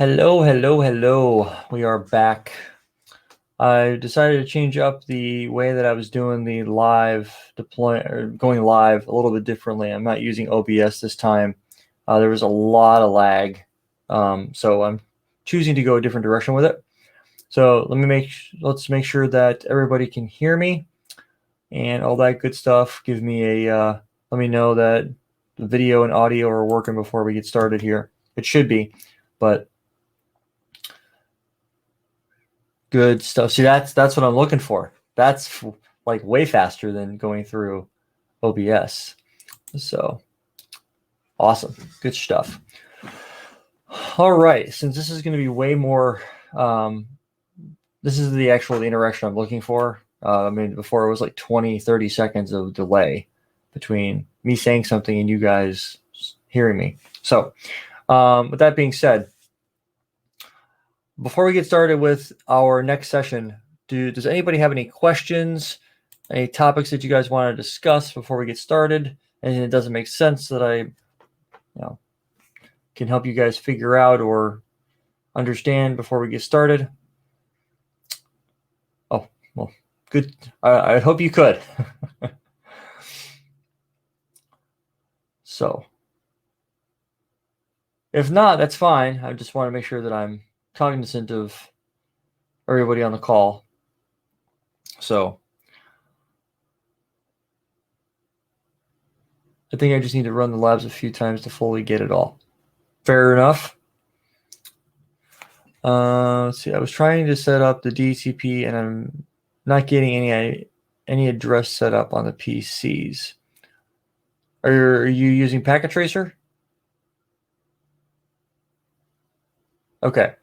Hello, hello, hello. We are back. I decided to change up the way that I was doing the live going live a little bit differently. I'm not using OBS this time. There was a lot of lag, so I'm choosing to go a different direction with it. So let's make sure that everybody can hear me and all that good stuff. Give me a let me know that the video and audio are working before we get started here. It should be, but good stuff. See, that's what I'm looking for. That's like way faster than going through OBS. So awesome. Good stuff. All right. Since this is going to be way more, this is the interaction I'm looking for. I mean, before it was like 20, 30 seconds of delay between me saying something and you guys hearing me. So with that being said, before we get started with our next session, does anybody have any questions, any topics that you guys want to discuss before we get started? Anything that doesn't make sense that I can help you guys figure out or understand before we get started? Oh, well, good. I hope you could. So, if not, that's fine. I just want to make sure that I'm cognizant of everybody on the call. So I think I just need to run the labs a few times to fully get it all. Fair enough. Let's see. I was trying to set up the DHCP and I'm not getting any address set up on the PCs. Are you using Packet Tracer? Okay.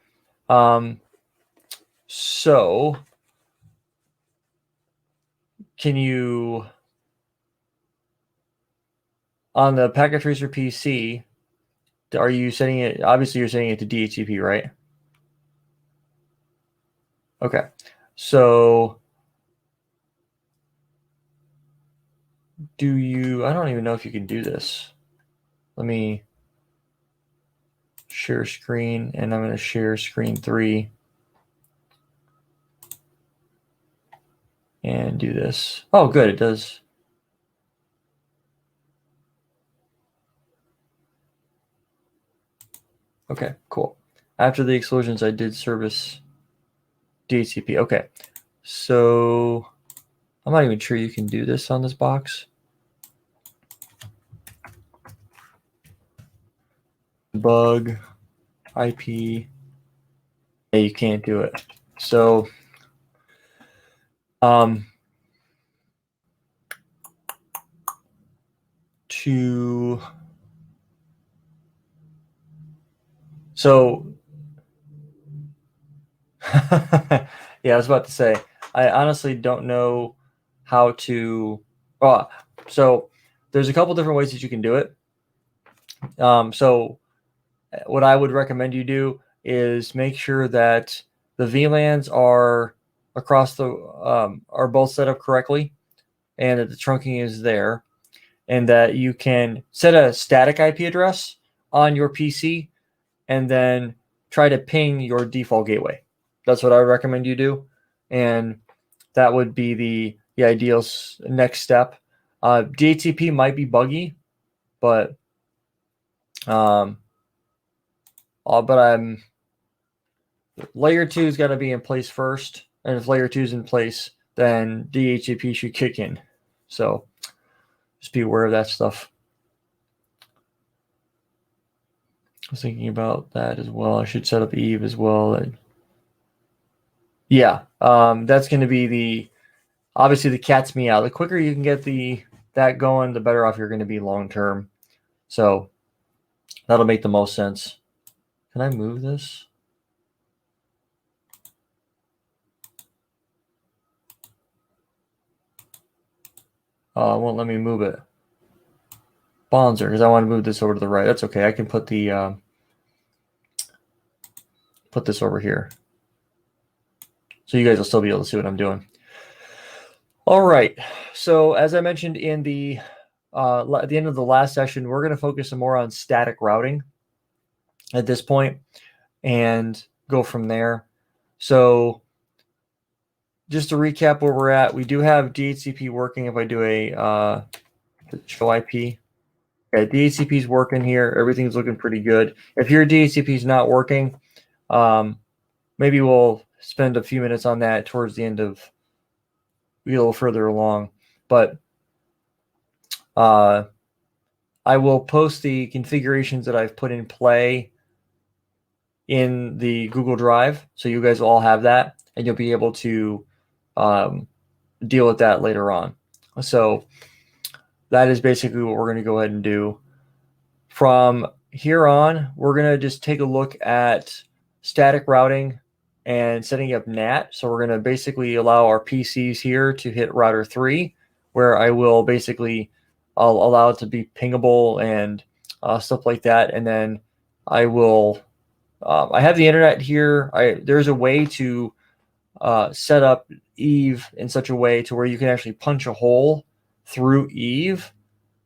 So can you, on the Packet Tracer PC, are you setting it? Obviously, you're setting it to DHCP, right? Okay. So I don't even know if you can do this. Let me share screen, and I'm going to share screen 3 and do this. Oh, good. It does. Okay, cool. After the exclusions, I did service DHCP. Okay. So I'm not even sure you can do this on this box. Bug IP. Yeah, you can't do it. So yeah, I was about to say, I honestly don't know how to. So there's a couple different ways that you can do it. So what I would recommend you do is make sure that the VLANs are across the are both set up correctly, and that the trunking is there, and that you can set a static IP address on your PC, and then try to ping your default gateway. That's what I would recommend you do, and that would be the ideal next step. DHCP might be buggy, but layer 2's got to be in place first, and if layer 2's in place, then DHCP should kick in. So just be aware of that stuff. I was thinking about that as well. I should set up Eve as well. Yeah, that's going to be obviously the cat's meow. The quicker you can get that going, the better off you're going to be long term. So that'll make the most sense. Can I move this? It won't let me move it. Bonzer, because I want to move this over to the right. That's okay. I can put this over here, so you guys will still be able to see what I'm doing. All right. So as I mentioned at the end of the last session, we're going to focus some more on static routing at this point. and go from there. So just to recap where we're at, we do have DHCP working. If I do a show IP, yeah, DHCP is working here. Everything's looking pretty good. If your DHCP is not working, maybe we'll spend a few minutes on that towards the end of a little further along. But I will post the configurations that I've put in play in the Google Drive, so you guys will all have that, and you'll be able to deal with that later on. So that is basically what we're going to go ahead and do. From here on, we're going to just take a look at static routing and setting up NAT. So we're going to basically allow our PCs here to hit router 3, where I will basically allow it to be pingable and stuff like that. And then I will, I have the internet here. There's a way to set up Eve in such a way to where you can actually punch a hole through Eve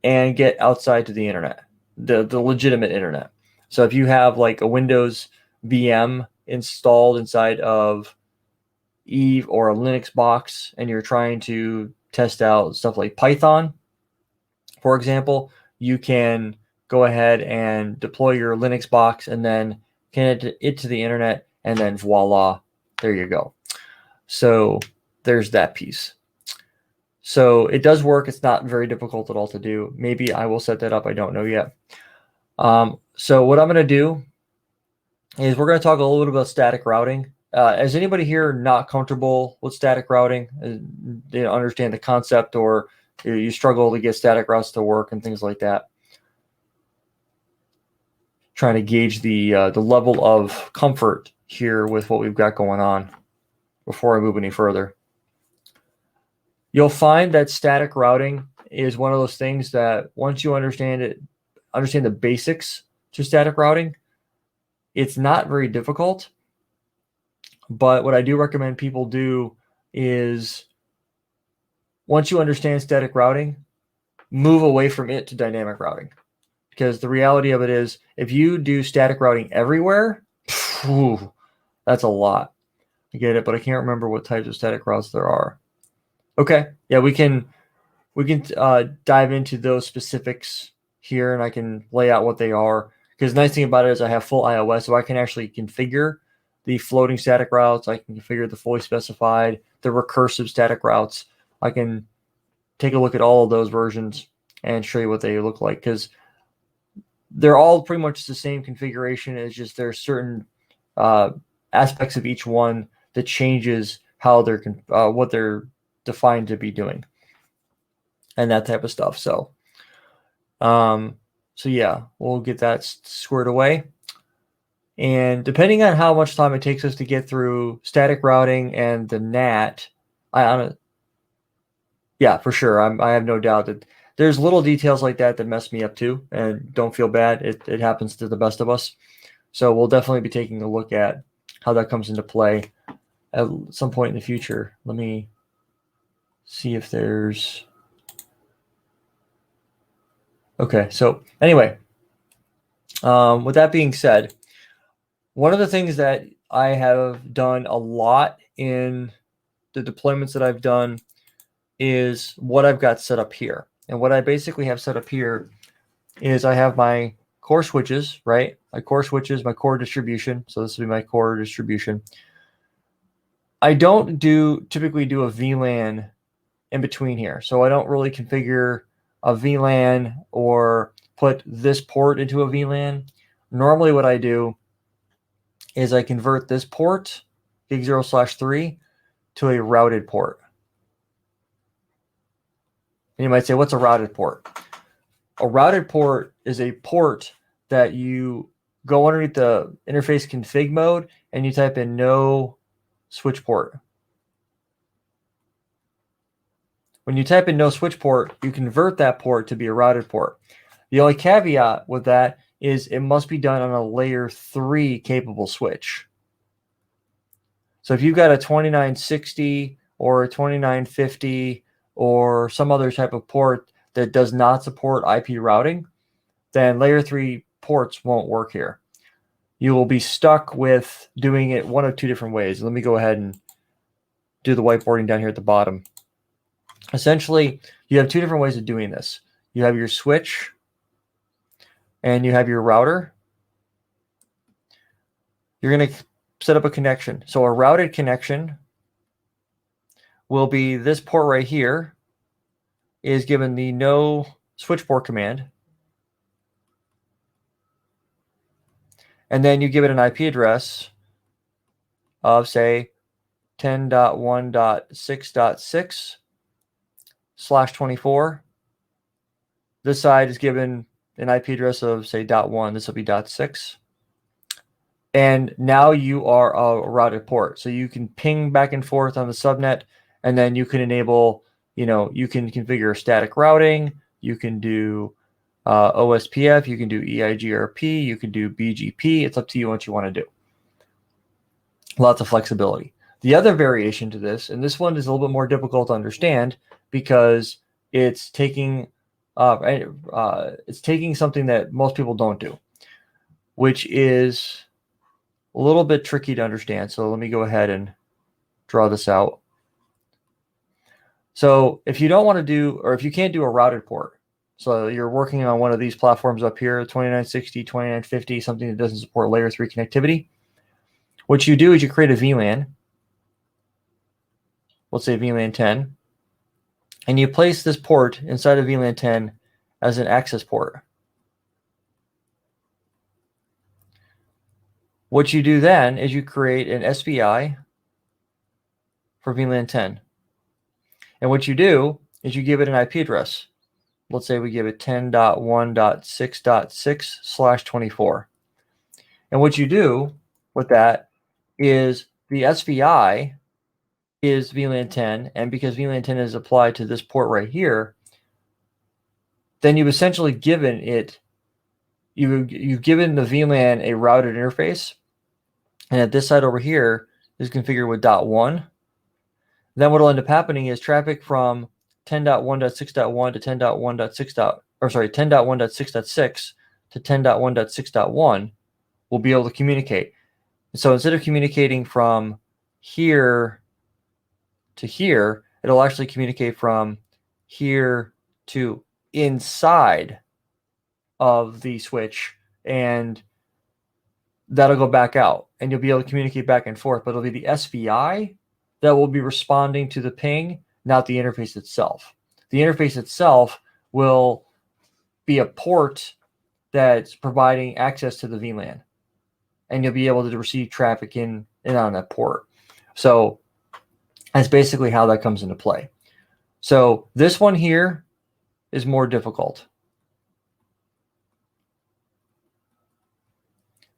and get outside to the internet, the legitimate internet. So if you have like a Windows VM installed inside of Eve or a Linux box and you're trying to test out stuff like Python, for example, you can go ahead and deploy your Linux box and then connect it to the internet, and then voila, there you go. So there's that piece. So it does work. It's not very difficult at all to do. Maybe I will set that up. I don't know yet. So what I'm going to do is we're going to talk a little bit about static routing. Is anybody here not comfortable with static routing? They don't understand the concept, or you struggle to get static routes to work and things like that? Trying to gauge the level of comfort here with what we've got going on before I move any further. You'll find that static routing is one of those things that once you understand it, understand the basics to static routing, it's not very difficult. But what I do recommend people do is once you understand static routing, move away from it to dynamic routing. Because the reality of it is, if you do static routing everywhere, that's a lot. I get it, but I can't remember what types of static routes there are. Okay, yeah, we can dive into those specifics here, and I can lay out what they are. Because the nice thing about it is I have full iOS, so I can actually configure the floating static routes. I can configure the fully specified, the recursive static routes. I can take a look at all of those versions and show you what they look like, because they're all pretty much the same configuration. It's just there's certain aspects of each one that changes how they're what they're defined to be doing, and that type of stuff. So, so yeah, we'll get that squared away. And depending on how much time it takes us to get through static routing and the NAT, yeah, for sure, I have no doubt that there's little details like that mess me up too, and don't feel bad. It happens to the best of us. So we'll definitely be taking a look at how that comes into play at some point in the future. Let me see if there's... Okay, so anyway, with that being said, one of the things that I have done a lot in the deployments that I've done is what I've got set up here. And what I basically have set up here is I have my core switches, right? My core switches, my core distribution. So this will be my core distribution. I don't typically do a VLAN in between here. So I don't really configure a VLAN or put this port into a VLAN. Normally what I do is I convert this port, gig 0/3, to a routed port. And you might say, what's a routed port? A routed port is a port that you go underneath the interface config mode and you type in no switch port. When you type in no switch port, you convert that port to be a routed port. The only caveat with that is it must be done on a layer 3 capable switch. So if you've got a 2960 or a 2950 or some other type of port that does not support IP routing, then layer 3 ports won't work here. you will be stuck with doing it one of two different ways. Let me go ahead and do the whiteboarding down here at the bottom. Essentially, you have two different ways of doing this. You have your switch and you have your router. You're going to set up a connection. So a routed connection will be this port right here is given the no switch port command. And then you give it an IP address of, say, 10.1.6.6/24. This side is given an IP address of, say, .1. This will be .6. And now you are a routed port. So you can ping back and forth on the subnet, and then you can enable, you can configure static routing. You can do OSPF. You can do EIGRP. You can do BGP. It's up to you what you want to do. Lots of flexibility. The other variation to this, and this one is a little bit more difficult to understand because it's taking something that most people don't do, which is a little bit tricky to understand. So let me go ahead and draw this out. So if you don't want to do, or if you can't do a routed port, so you're working on one of these platforms up here, 2960, 2950, something that doesn't support layer 3 connectivity, what you do is you create a VLAN, let's say VLAN 10, and you place this port inside of VLAN 10 as an access port. What you do then is you create an SPI for VLAN 10. And what you do is you give it an IP address. Let's say we give it 10.1.6.6/24. And what you do with that is the SPI is VLAN 10, and because VLAN 10 is applied to this port right here, then you've essentially given it, you've given the VLAN a routed interface, and at this side over here is configured with .1. Then what will end up happening is traffic from 10.1.6.1 to 10.1.6.6 to 10.1.6.1 will be able to communicate. So instead of communicating from here to here, it'll actually communicate from here to inside of the switch, and that'll go back out, and you'll be able to communicate back and forth, but it'll be the SPI that will be responding to the ping, not the interface itself. The interface itself will be a port that's providing access to the VLAN, and you'll be able to receive traffic in and on that port. So that's basically how that comes into play. So this one here is more difficult.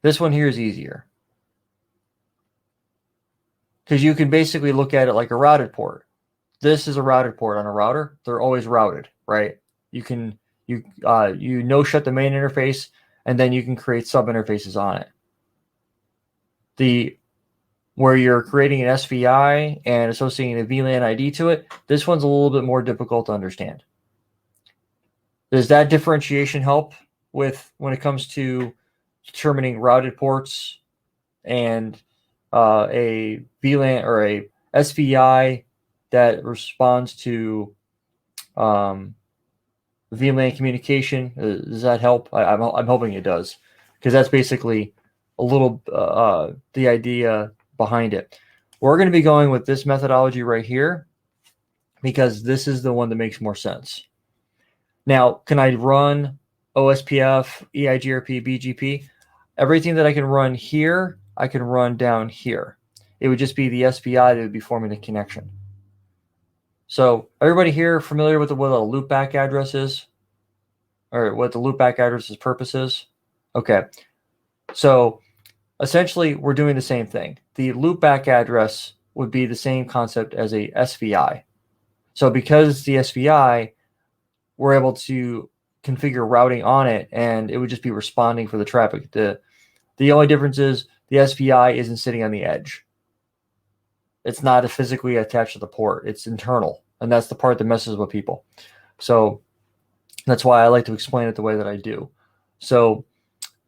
This one here is easier, because you can basically look at it like a routed port. This is a routed port on a router. They're always routed, right? You can shut the main interface, and then you can create sub interfaces on it. Where you're creating an SVI and associating a VLAN ID to it, this one's a little bit more difficult to understand. Does that differentiation help with when it comes to determining routed ports and a VLAN or a SVI that responds to VLAN communication? Does that help? I'm hoping it does, because that's basically a little the idea behind it. We're going to be going with this methodology right here because this is the one that makes more sense. Now, can I run OSPF, EIGRP, BGP? Everything that I can run here, I can run down here. It would just be the SPI that would be forming the connection. So everybody here familiar with what a loopback address is? Or what the loopback address's purpose is? Okay. So essentially, we're doing the same thing. The loopback address would be the same concept as a SVI. So because it's the SVI, we're able to configure routing on it, and it would just be responding for the traffic. The only difference is the SVI isn't sitting on the edge. It's not physically attached to the port. It's internal, and that's the part that messes with people. So that's why I like to explain it the way that I do. So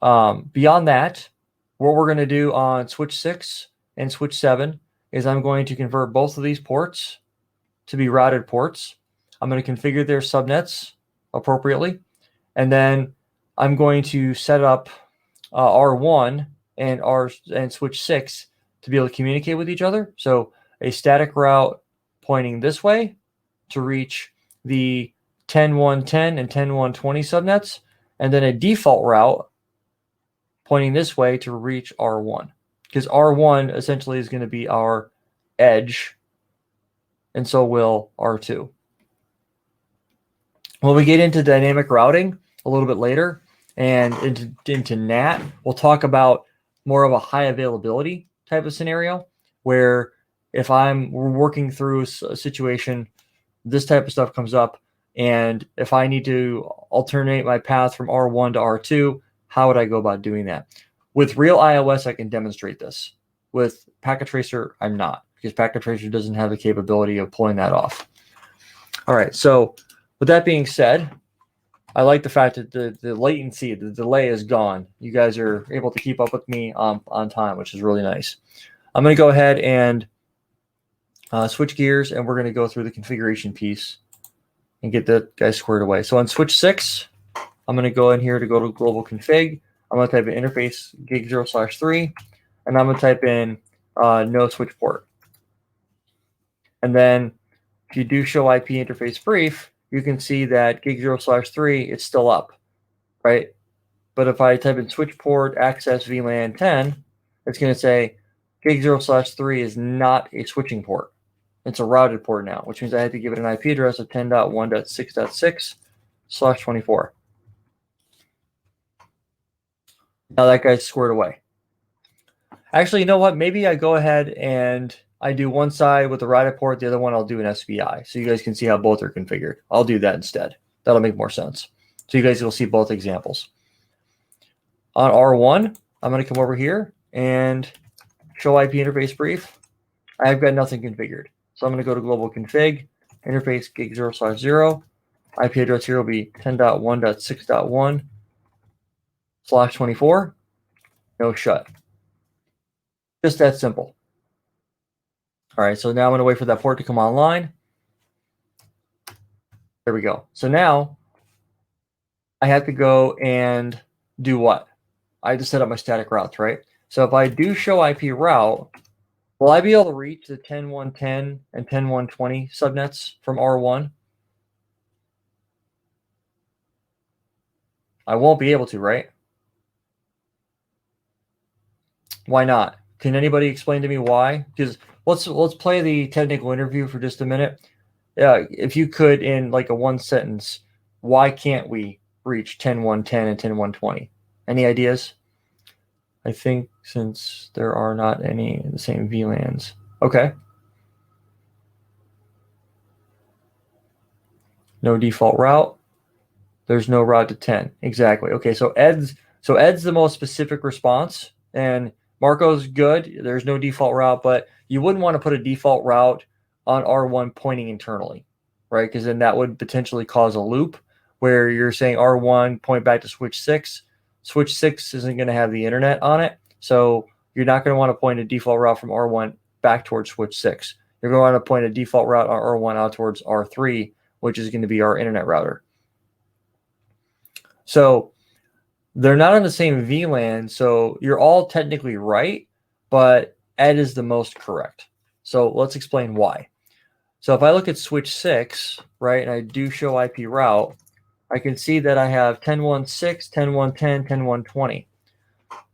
beyond that, what we're going to do on switch 6 and switch 7 is I'm going to convert both of these ports to be routed ports. I'm going to configure their subnets appropriately. And then I'm going to set up R1 and switch 6 to be able to communicate with each other. So a static route pointing this way to reach the 10.1.10 and 10.1.20 subnets, and then a default route pointing this way to reach R1, because R1 essentially is going to be our edge, and so will R2. When we get into dynamic routing a little bit later and into NAT, we'll talk about more of a high availability type of scenario where if we're working through a situation, this type of stuff comes up, and if I need to alternate my path from R1 to R2, how would I go about doing that? With real iOS, I can demonstrate this. With Packet Tracer, I'm not, because Packet Tracer doesn't have the capability of pulling that off. All right, so with that being said, I like the fact that the latency, the delay is gone. You guys are able to keep up with me on time, which is really nice. I'm going to go ahead and switch gears, and we're going to go through the configuration piece and get that guy squared away. So on switch 6, I'm going to go in here to go to global config. I'm going to type in interface gig 0/3, and I'm going to type in no switch port. And then if you do show IP interface brief, you can see that gig 0/3, it's still up, right? But if I type in switch port access VLAN 10, it's going to say gig 0/3 is not a switching port. It's a routed port now, which means I had to give it an IP address of 10.1.6.6/24. Now that guy's squared away. Actually, you know what? Maybe I go ahead and I do one side with the routed port, the other one I'll do an SPI, so you guys can see how both are configured. I'll do that instead. That'll make more sense. So you guys will see both examples. On R1, I'm going to come over here and show IP interface brief. I've got nothing configured. So I'm going to go to global config, interface gig 0/0. IP address here will be 10.1.6.1/24. No shut. Just that simple. All right, so now I'm going to wait for that port to come online. There we go. So now I have to go and do what? I have to set up my static routes, right? So if I do show IP route, will I be able to reach the 10.1.10 and 10.1.20 subnets from R1? I won't be able to, right? Why not? Can anybody explain to me why? Because let's play the technical interview for just a minute. If you could, in like a one sentence, why can't we reach 10.1.10 and 10.1.20? Any ideas? I think since there are not any in the same VLANs. Okay. No default route. There's no route to 10. Exactly. Okay, so Ed's the most specific response, and Marco's good. There's no default route, but you wouldn't want to put a default route on R1 pointing internally, right? Because then that would potentially cause a loop where you're saying R1 point back to switch 6. Switch 6 isn't going to have the internet on it, so you're not going to want to point a default route from R1 back towards switch 6. You're going to want to point a default route on R1 out towards R3, which is going to be our internet router. So they're not on the same VLAN, so you're all technically right, but Ed is the most correct. So let's explain why. So if I look at switch 6, right, and I do show IP route, I can see that I have 10.1.6, 10.1.10, 10.1.20.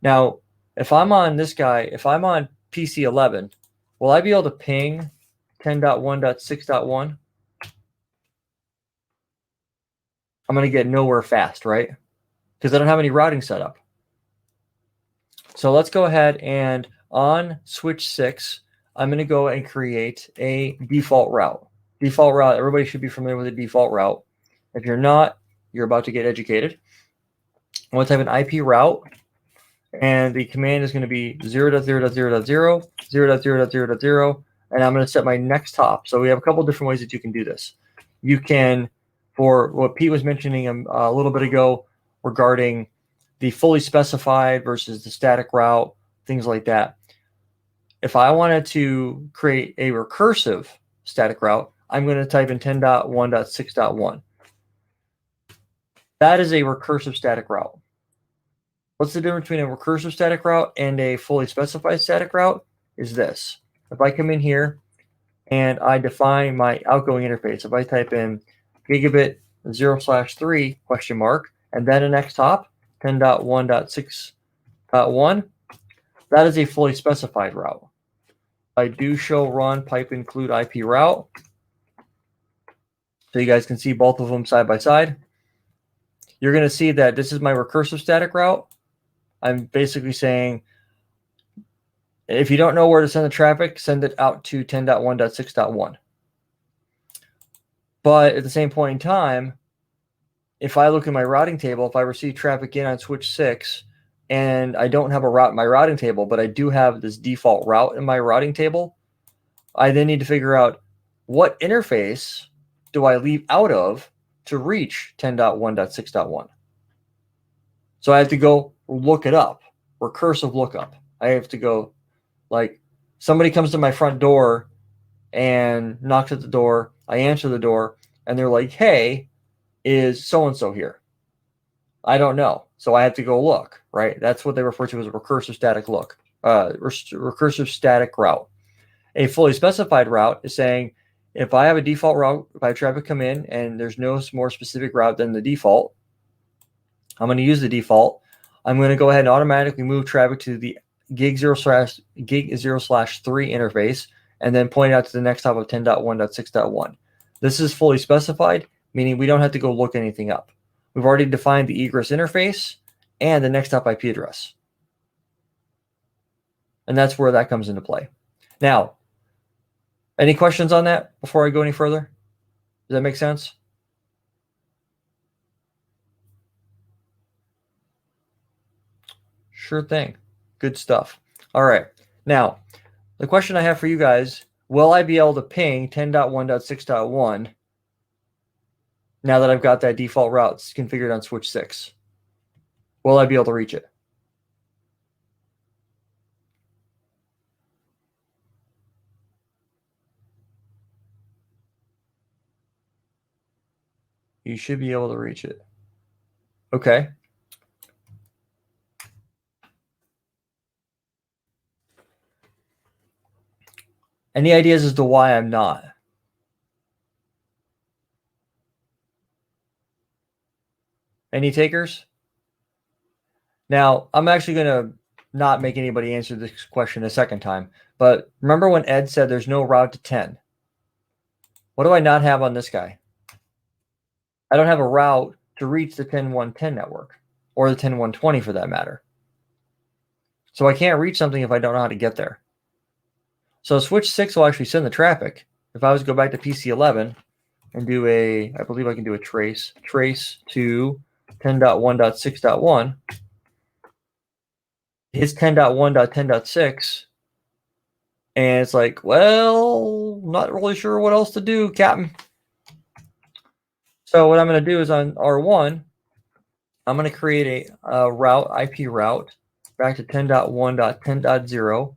Now, if I'm on this guy, if I'm on PC 11, will I be able to ping 10.1.6.1? I'm going to get nowhere fast, right? Because I don't have any routing set up. So let's go ahead and on switch 6, I'm going to go and create a default route. Default route, everybody should be familiar with a default route. If you're not, you're about to get educated. I'm going to type an IP route, and the command is going to be 0.0.0.0, 0.0.0.0, and I'm going to set my next hop. So we have a couple different ways that you can do this. You can, for what Pete was mentioning a little bit ago regarding the fully specified versus the static route, things like that. If I wanted to create a recursive static route, I'm going to type in 10.1.6.1. That is a recursive static route. What's the difference between a recursive static route and a fully specified static route? Is this. If I come in here and I define my outgoing interface, if I type in gigabit 0/3 question mark, and then an X top, 10.1.6.1, that is a fully specified route. I do show run pipe include IP route, so you guys can see both of them side by side. You're going to see that this is my recursive static route. I'm basically saying, if you don't know where to send the traffic, send it out to 10.1.6.1. But at the same point in time, if I look at my routing table, if I receive traffic in on switch 6 and I don't have a route in my routing table, but I do have this default route in my routing table, I then need to figure out what interface do I leave out of to reach 10.1.6.1. So I have to go look it up, recursive lookup. I have to go, like, somebody comes to my front door and knocks at the door. I answer the door, and they're like, hey, is so-and-so here? I don't know. So I have to go look, right? That's what they refer to as a recursive static look, recursive static route. A fully specified route is saying, if I have a default route, if I have traffic come in and there's no more specific route than the default, I'm going to use the default. I'm going to go ahead and automatically move traffic to the gig 0/3 interface and then point out to the next hop of 10.1.6.1. This is fully specified, meaning we don't have to go look anything up. We've already defined the egress interface and the next hop IP address. And that's where that comes into play. Now, any questions on that before I go any further? Does that make sense? Sure thing. Good stuff. All right. Now, the question I have for you guys, will I be able to ping 10.1.6.1 now that I've got that default route configured on switch 6? Will I be able to reach it? You should be able to reach it. Okay. Any ideas as to why I'm not? Any takers? Now, I'm actually going to not make anybody answer this question a second time, but remember when Ed said there's no route to 10? What do I not have on this guy? I don't have a route to reach the 10.1.10 network, or the 10.1.20 for that matter. So I can't reach something if I don't know how to get there. So switch 6 will actually send the traffic. If I was to go back to PC11 and do a, I believe I can do a trace to 10.1.6.1, hits 10.1.10.6, and it's like, well, not really sure what else to do, Captain. So what I'm going to do is on R1, I'm going to create a route, IP route, back to 10.1.10.0.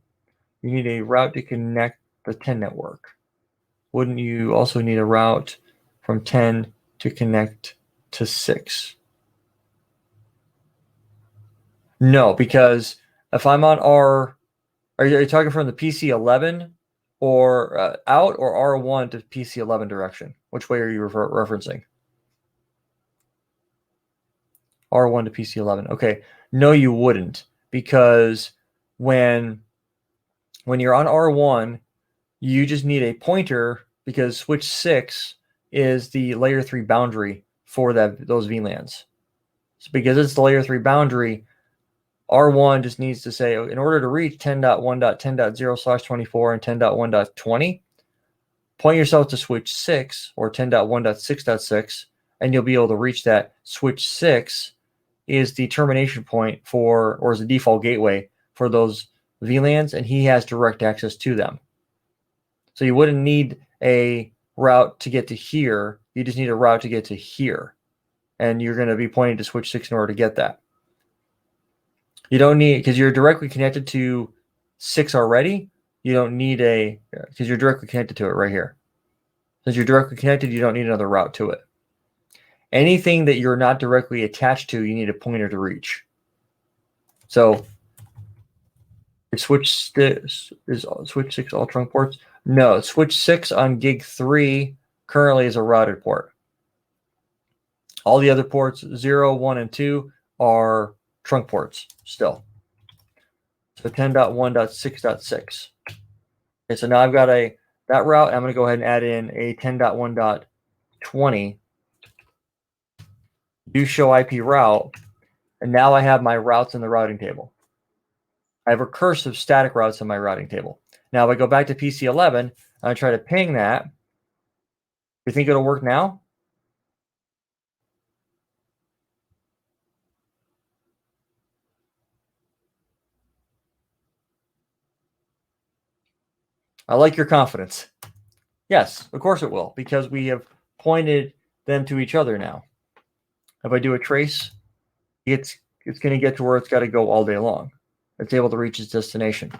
You need a route to connect the 10 network. Wouldn't you also need a route from 10 to connect to 6? No, because if I'm on R, are you talking from the PC11 or out, or R1 to PC11 direction? Which way are you referencing? R1 to PC11. Okay. No, you wouldn't, because when you're on R1, you just need a pointer, because switch 6 is the layer 3 boundary for those VLANs. So because it's the layer 3 boundary, R1 just needs to say, in order to reach 10.1.10.0/24 and 10.1.20, point yourself to switch 6 or 10.1.6.6, and you'll be able to reach that. Switch 6 is the termination point for, or is the default gateway for those VLANs, and he has direct access to them. So you wouldn't need a route to get to here. You just need a route to get to here. And you're going to be pointing to switch 6 in order to get that. You don't need, because you're directly connected to 6 already. You don't need because you're directly connected to it right here. Since you're directly connected, you don't need another route to it. Anything that you're not directly attached to, you need a pointer to reach. So switch 6 all trunk ports? No, switch 6 on gig 3 currently is a routed port. All the other ports, 0, 1, and 2, are trunk ports still. So 10.1.6.6. Okay, so now I've got that route. I'm going to go ahead and add in a 10.1.20 do show IP route, and now I have my routes in the routing table. I have recursive static routes in my routing table. Now, if I go back to PC11 and I try to ping that, you think it'll work now? I like your confidence. Yes, of course it will, because we have pointed them to each other now. If I do a trace, it's going to get to where it's got to go all day long. It's able to reach its destination,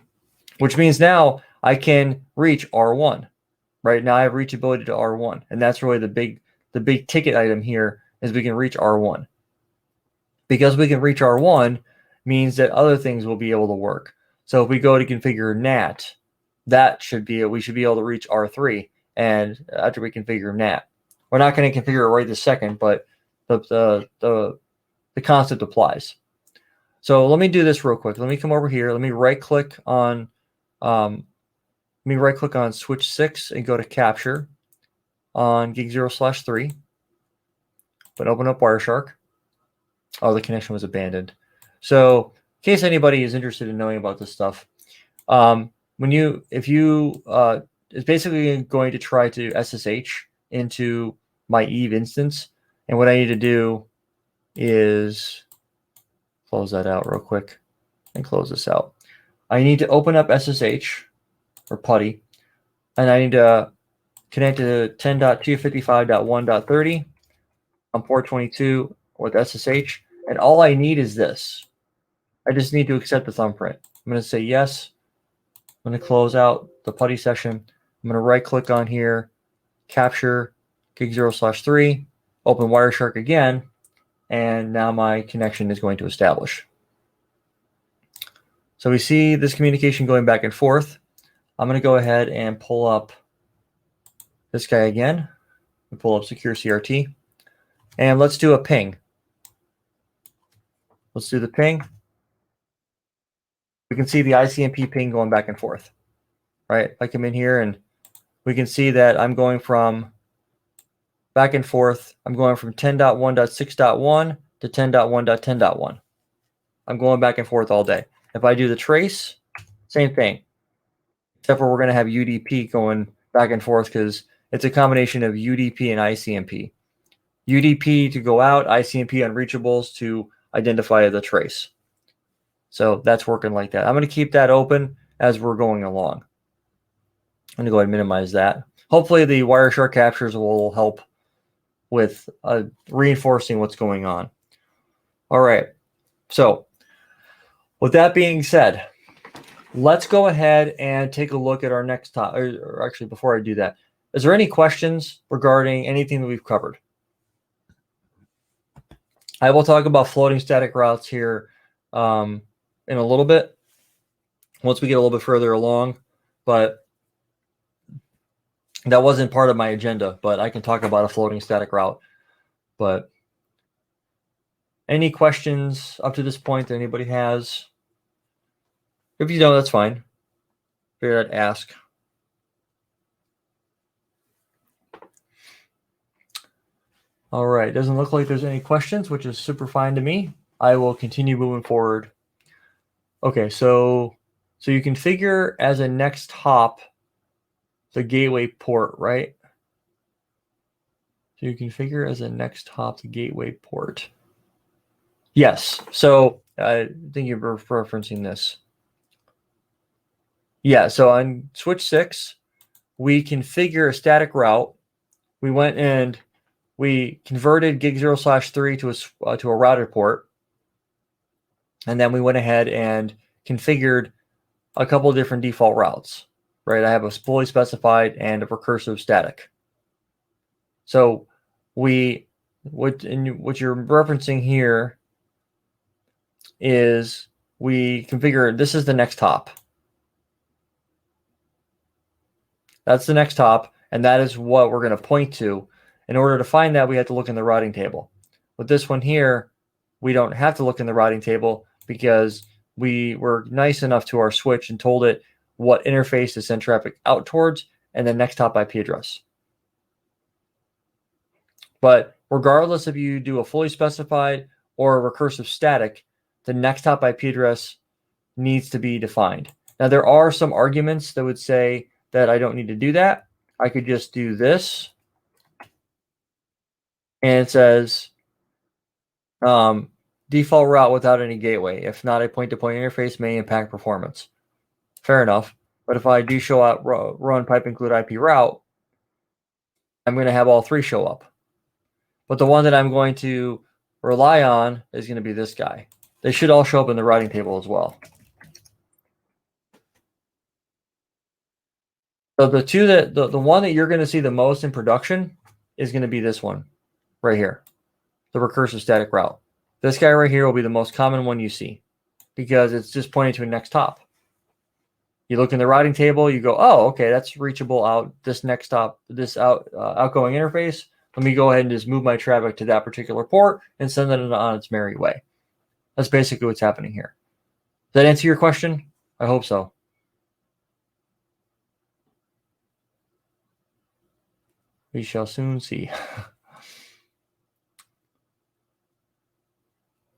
which means now I can reach R1. Right now I have reachability to R1, and that's really the big ticket item here is we can reach R1. Because we can reach R1 means that other things will be able to work. So if we go to configure NAT, we should be able to reach R3, and after we configure NAT. We're not going to configure it right this second, but the concept applies. So let me do this real quick. Let me come over here. Let me right click on switch 6 and go to capture on gig 0/3. But open up Wireshark. Oh, the connection was abandoned. So in case anybody is interested in knowing about this stuff, it's basically going to try to SSH into my Eve instance. And what I need to do is close that out real quick and close this out. I need to open up SSH or PuTTY, and I need to connect to 10.255.1.30 on port 22 with SSH. And all I need is this. I just need to accept the thumbprint. I'm going to say yes. I'm going to close out the PuTTY session. I'm going to right click on here, capture gig 0/3, open Wireshark again, and now my connection is going to establish. So we see this communication going back and forth. I'm going to go ahead and pull up this guy again. We pull up secure CRT, and let's do a ping. Let's do the ping. We can see the ICMP ping going back and forth, right? I come in here and we can see that I'm going from back and forth. I'm going from 10.1.6.1 to 10.1.10.1. I'm going back and forth all day. If I do the trace, same thing, except for we're going to have UDP going back and forth because it's a combination of UDP and ICMP. UDP to go out, ICMP unreachables to identify the trace. So that's working like that. I'm going to keep that open as we're going along. I'm going to go ahead and minimize that. Hopefully the Wireshark captures will help with reinforcing what's going on. All right. So with that being said, let's go ahead and take a look at our next topic. Or actually, before I do that, is there any questions regarding anything that we've covered? I will talk about floating static routes here in a little bit, once we get a little bit further along, but that wasn't part of my agenda, but I can talk about a floating static route. But any questions up to this point that anybody has? If you don't, that's fine. Figure out, ask. All right, doesn't look like there's any questions, which is super fine to me. I will continue moving forward. Okay, so you configure as a next hop the gateway port, right? So you configure as a next hop the gateway port. Yes, so I think you're referencing this. Yeah, so on switch 6, we configure a static route. We went and we converted gig 0/3 to a routed port. And then we went ahead and configured a couple of different default routes, right? I have a fully specified and a recursive static. So what you're referencing here is we configure, this is the next hop. That's the next hop, and that is what we're going to point to. In order to find that, we have to look in the routing table. With this one here, we don't have to look in the routing table because we were nice enough to our switch and told it what interface to send traffic out towards and the next hop IP address. But regardless if you do a fully specified or a recursive static, the next hop IP address needs to be defined. Now, there are some arguments that would say that I don't need to do that. I could just do this. And it says default route without any gateway. If not, a point-to-point interface may impact performance. Fair enough. But if I do show out run pipe include IP route, I'm going to have all three show up. But the one that I'm going to rely on is going to be this guy. They should all show up in the routing table as well. So the two that the one that you're going to see the most in production is going to be this one right here, the recursive static route. This guy right here will be the most common one you see because it's just pointing to a next hop. You look in the routing table, you go, oh, okay, that's reachable out this next hop, this outgoing interface. Let me go ahead and just move my traffic to that particular port and send it on its merry way. That's basically what's happening here. Does that answer your question? I hope so. We shall soon see.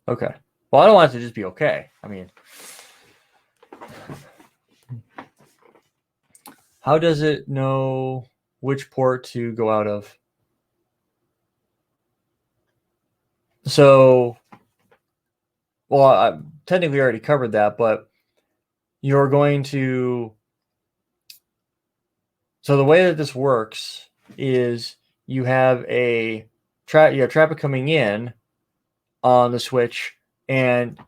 Okay. Well, I don't want it to just be okay. I mean, how does it know which port to go out of? So, well, I technically already covered that, but you're going to, so the way that this works is you have traffic coming in on the switch, and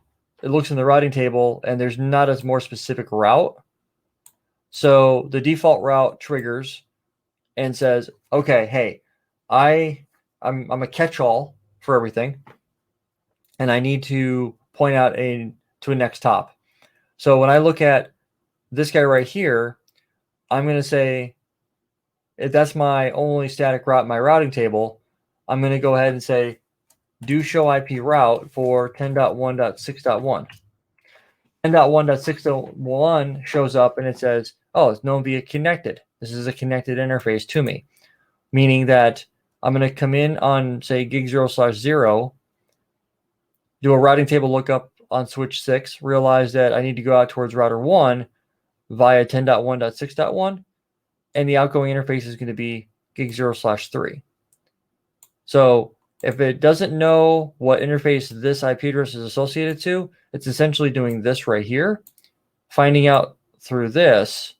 it looks in the routing table, and there's not a more specific route. So the default route triggers and says, okay, hey, I'm a catch-all for everything, and I need to point out to a next hop. So when I look at this guy right here, I'm going to say, if that's my only static route in my routing table, I'm going to go ahead and say, do show IP route for 10.1.6.1. 10.1.6.1 shows up and it says, oh, it's known via connected. This is a connected interface to me, meaning that I'm going to come in on, say, gig 0/0, do a routing table lookup on switch 6, realize that I need to go out towards router 1 via 10.1.6.1, and the outgoing interface is going to be gig 0/3. So if it doesn't know what interface this IP address is associated to, it's essentially doing this right here, finding out through this,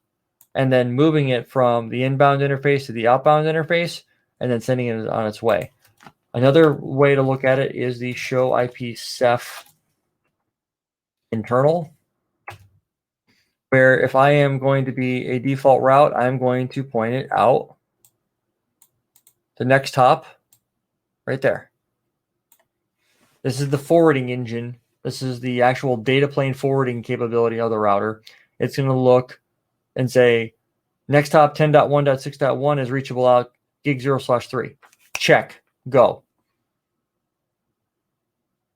and then moving it from the inbound interface to the outbound interface, and then sending it on its way. Another way to look at it is the show IP ceph internal, where if I am going to be a default route, I'm going to point it out the next hop right there. This is the forwarding engine. This is the actual data plane forwarding capability of the router. It's going to look and say, next hop 10.1.6.1 is reachable out gig 0/3. Check, go.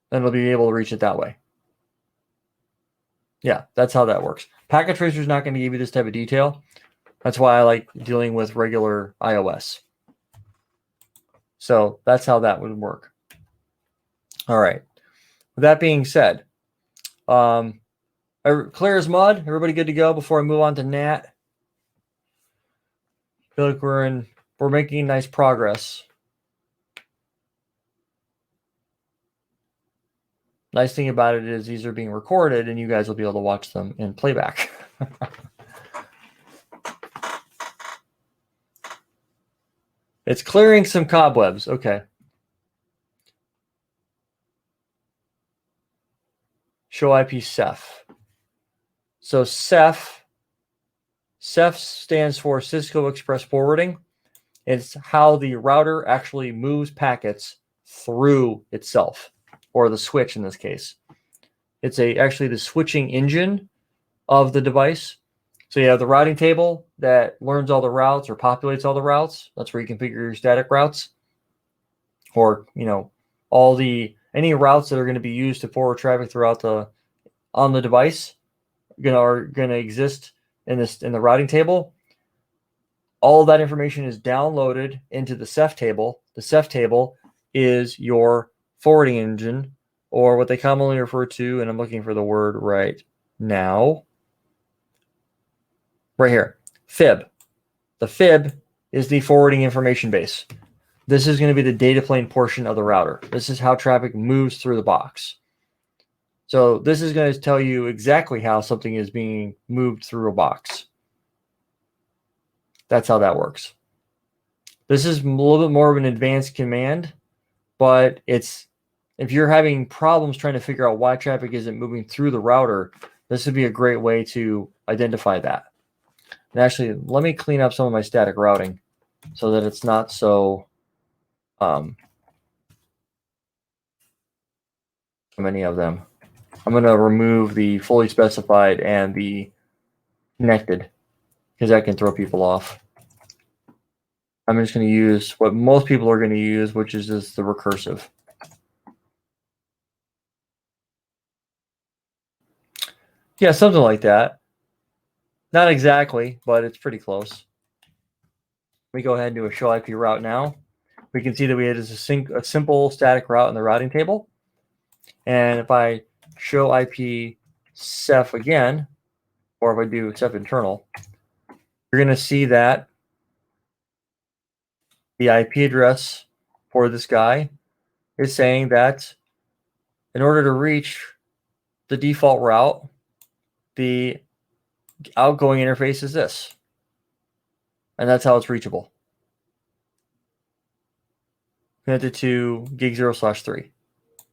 Then it'll be able to reach it that way. Yeah, that's how that works. Packet Tracer is not going to give you this type of detail. That's why I like dealing with regular iOS. So that's how that would work. All right. With that being said, clear as mud. Everybody good to go before I move on to NAT? I feel like we're making nice progress. Nice thing about it is these are being recorded and you guys will be able to watch them in playback. It's clearing some cobwebs. Okay. show IP Ceph. So Ceph stands for Cisco Express Forwarding. It's how the router actually moves packets through itself, or the switch in this case. It's actually the switching engine of the device. So you have the routing table that learns all the routes or populates all the routes. That's where you configure your static routes, or any routes that are going to be used to forward traffic throughout on the device are going to exist in the routing table. All of that information is downloaded into the Ceph table. The Ceph table is your forwarding engine, or what they commonly refer to, and I'm looking for the word right now, right here, fib. The fib is the forwarding information base. This is going to be the data plane portion of the router. This is how traffic moves through the box. So this is going to tell you exactly how something is being moved through a box. That's how that works. This is a little bit more of an advanced command, but if you're having problems trying to figure out why traffic isn't moving through the router, this would be a great way to identify that. And actually, let me clean up some of my static routing so that it's not so many of them. I'm going to remove the fully specified and the connected, because that can throw people off. I'm just going to use what most people are going to use, which is just the recursive. Yeah, something like that. Not exactly, but it's pretty close. Let me go ahead and do a show IP route now. We can see that we had a simple static route in the routing table. And if I show IP Ceph again, or if I do Ceph internal, you're going to see that the IP address for this guy is saying that in order to reach the default route, the outgoing interface is this. And that's how it's reachable. Connected to gig 0/3.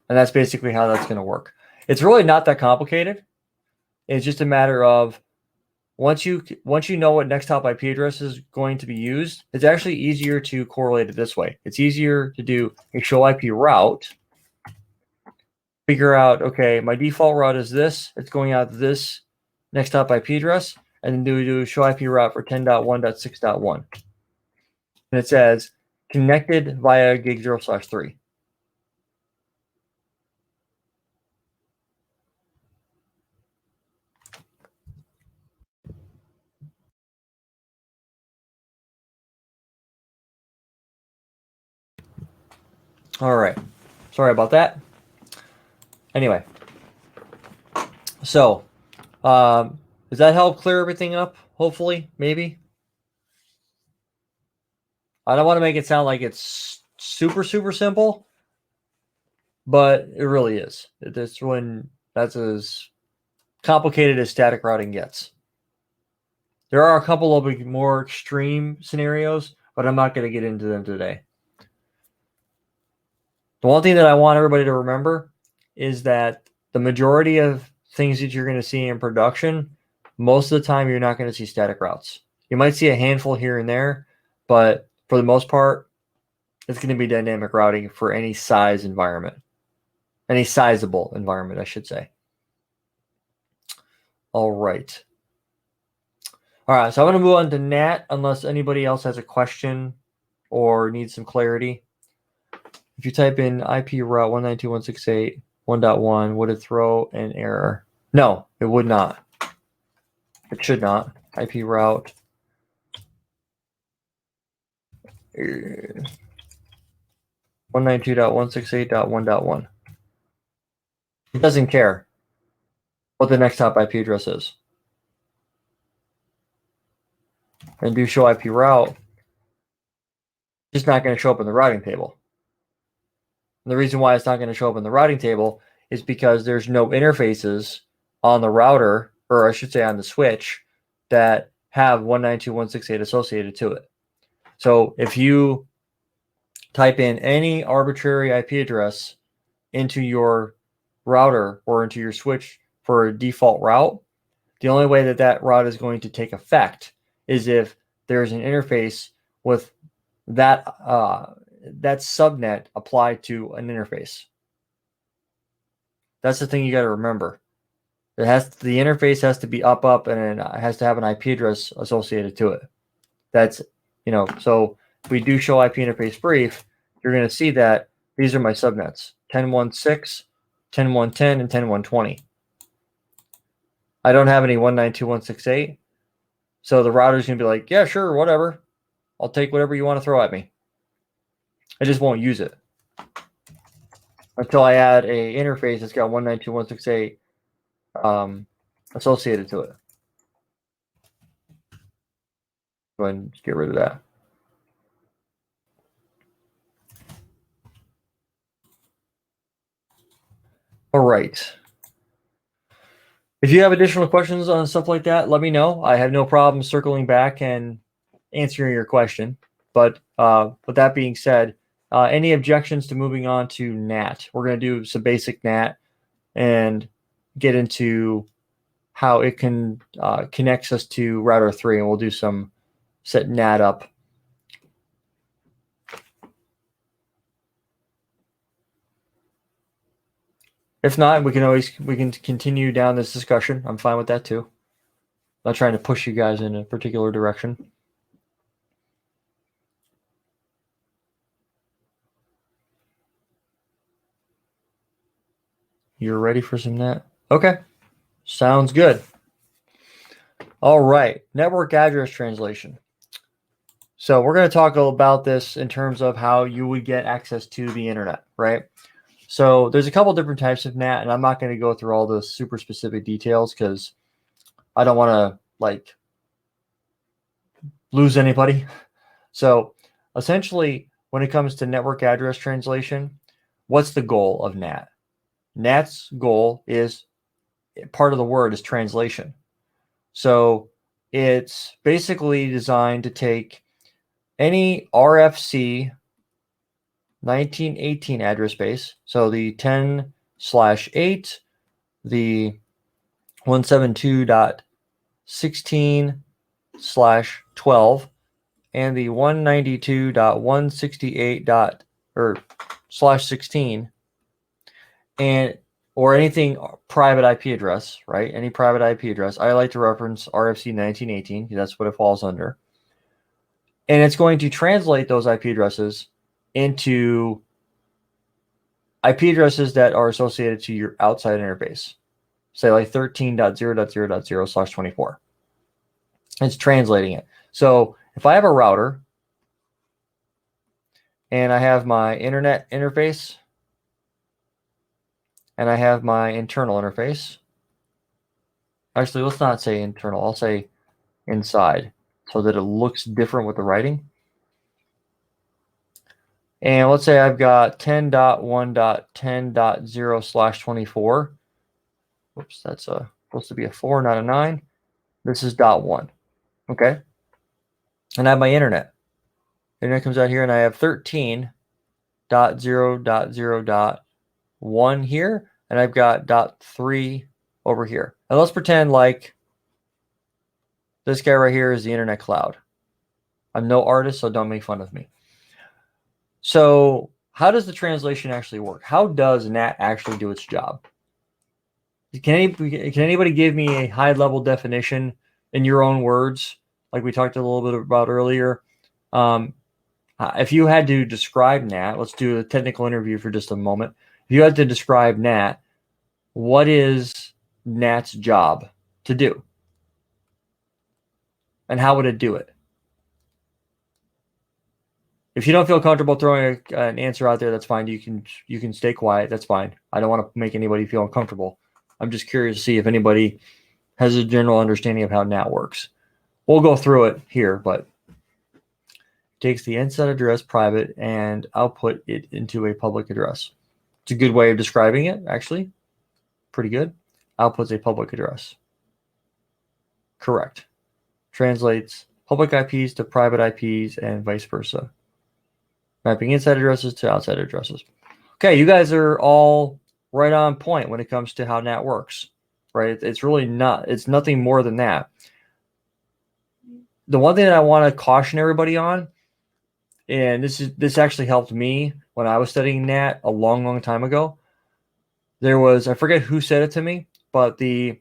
And that's basically how that's going to work. It's really not that complicated. It's just a matter of once you know what next hop IP address is going to be used, it's actually easier to correlate it this way. It's easier to do a show IP route, figure out, okay, my default route is this. It's going out this next hop IP address, and then do a show IP route for 10.1.6.1. And it says connected via gig 0/3. All right. Sorry about that. Anyway, so does that help clear everything up? Hopefully, maybe. I don't want to make it sound like it's super, super simple, but it really is. That's as complicated as static routing gets. There are a couple of more extreme scenarios, but I'm not going to get into them today. The one thing that I want everybody to remember is that the majority of things that you're going to see in production, most of the time you're not going to see static routes. You might see a handful here and there, but for the most part, it's going to be dynamic routing for any size environment. Any sizable environment, I should say. All right. All right, so I'm going to move on to NAT unless anybody else has a question or needs some clarity. If you type in IP route 192.168.1.1, would it throw an error? No, it would not. It should not. IP route 192.168.1.1. It doesn't care what the next hop IP address is. And do show IP route, it's just not going to show up in the routing table. And the reason why it's not going to show up in the routing table is because there's no interfaces on the router, or I should say on the switch, that have 192.168 associated to it. So if you type in any arbitrary IP address into your router or into your switch for a default route, the only way that that route is going to take effect is if there's an interface with that that subnet applied to an interface. That's the thing you got to remember. The interface has to be up, and it has to have an IP address associated to it. That's, so if we do show IP interface brief, you're going to see that these are my subnets: 10.1.6, 10.1.10, and 10.1.20. I don't have any 192.168. So the router's going to be like, yeah, sure, whatever. I'll take whatever you want to throw at me. I just won't use it until I add a interface that's got 192.168 associated to it. Go ahead and get rid of that. All right. If you have additional questions on stuff like that, let me know. I have no problem circling back and answering your question. But with that being said, any objections to moving on to NAT? We're going to do some basic NAT and get into how it can connects us to router 3, and we'll do some set NAT up. If not, we can continue down this discussion. I'm fine with that too. I'm not trying to push you guys in a particular direction. You're ready for some NAT? Okay. Sounds good. All right. Network address translation. So we're going to talk about this in terms of how you would get access to the internet, right? So there's a couple different types of NAT, and I'm not going to go through all the super specific details because I don't want to lose anybody. So essentially, when it comes to network address translation, what's the goal of NAT? NAT's goal is, part of the word is translation. So it's basically designed to take any RFC 1918 address space, so the 10/8, the 172.16/12, and the 192.168./16, and or anything private IP address, right? Any private IP address. I like to reference RFC 1918 because that's what it falls under. And it's going to translate those IP addresses into IP addresses that are associated to your outside interface. Say like 13.0.0.0/24. It's translating it. So if I have a router and I have my internet interface and I have my internal interface. Actually, let's not say internal. I'll say inside so that it looks different with the writing. And let's say I've got 10.1.10.0/24. Whoops, that's supposed to be a 4, not a 9. This is .1. Okay. And I have my internet. Internet comes out here, and I have 13.0.0.1 here, and I've got .3 over here. And let's pretend like this guy right here is the internet cloud. I'm no artist, so don't make fun of me. So how does the translation actually work? How does NAT actually do its job? Can anybody give me a high-level definition in your own words, like we talked a little bit about earlier? If you had to describe NAT, let's do a technical interview for just a moment. If you had to describe NAT, what is NAT's job to do? And how would it do it? If you don't feel comfortable throwing an answer out there, that's fine. You can stay quiet. That's fine. I don't want to make anybody feel uncomfortable. I'm just curious to see if anybody has a general understanding of how NAT works. We'll go through it here, but it takes the inside address private and output it into a public address. It's a good way of describing it, actually. Pretty good. Outputs a public address. Correct. Translates public IPs to private IPs and vice versa. Mapping inside addresses to outside addresses. Okay, you guys are all right on point when it comes to how NAT works, right? It's really not, it's nothing more than that. The one thing that I want to caution everybody on, and this actually helped me when I was studying NAT a long time ago. There was, I forget who said it to me, but the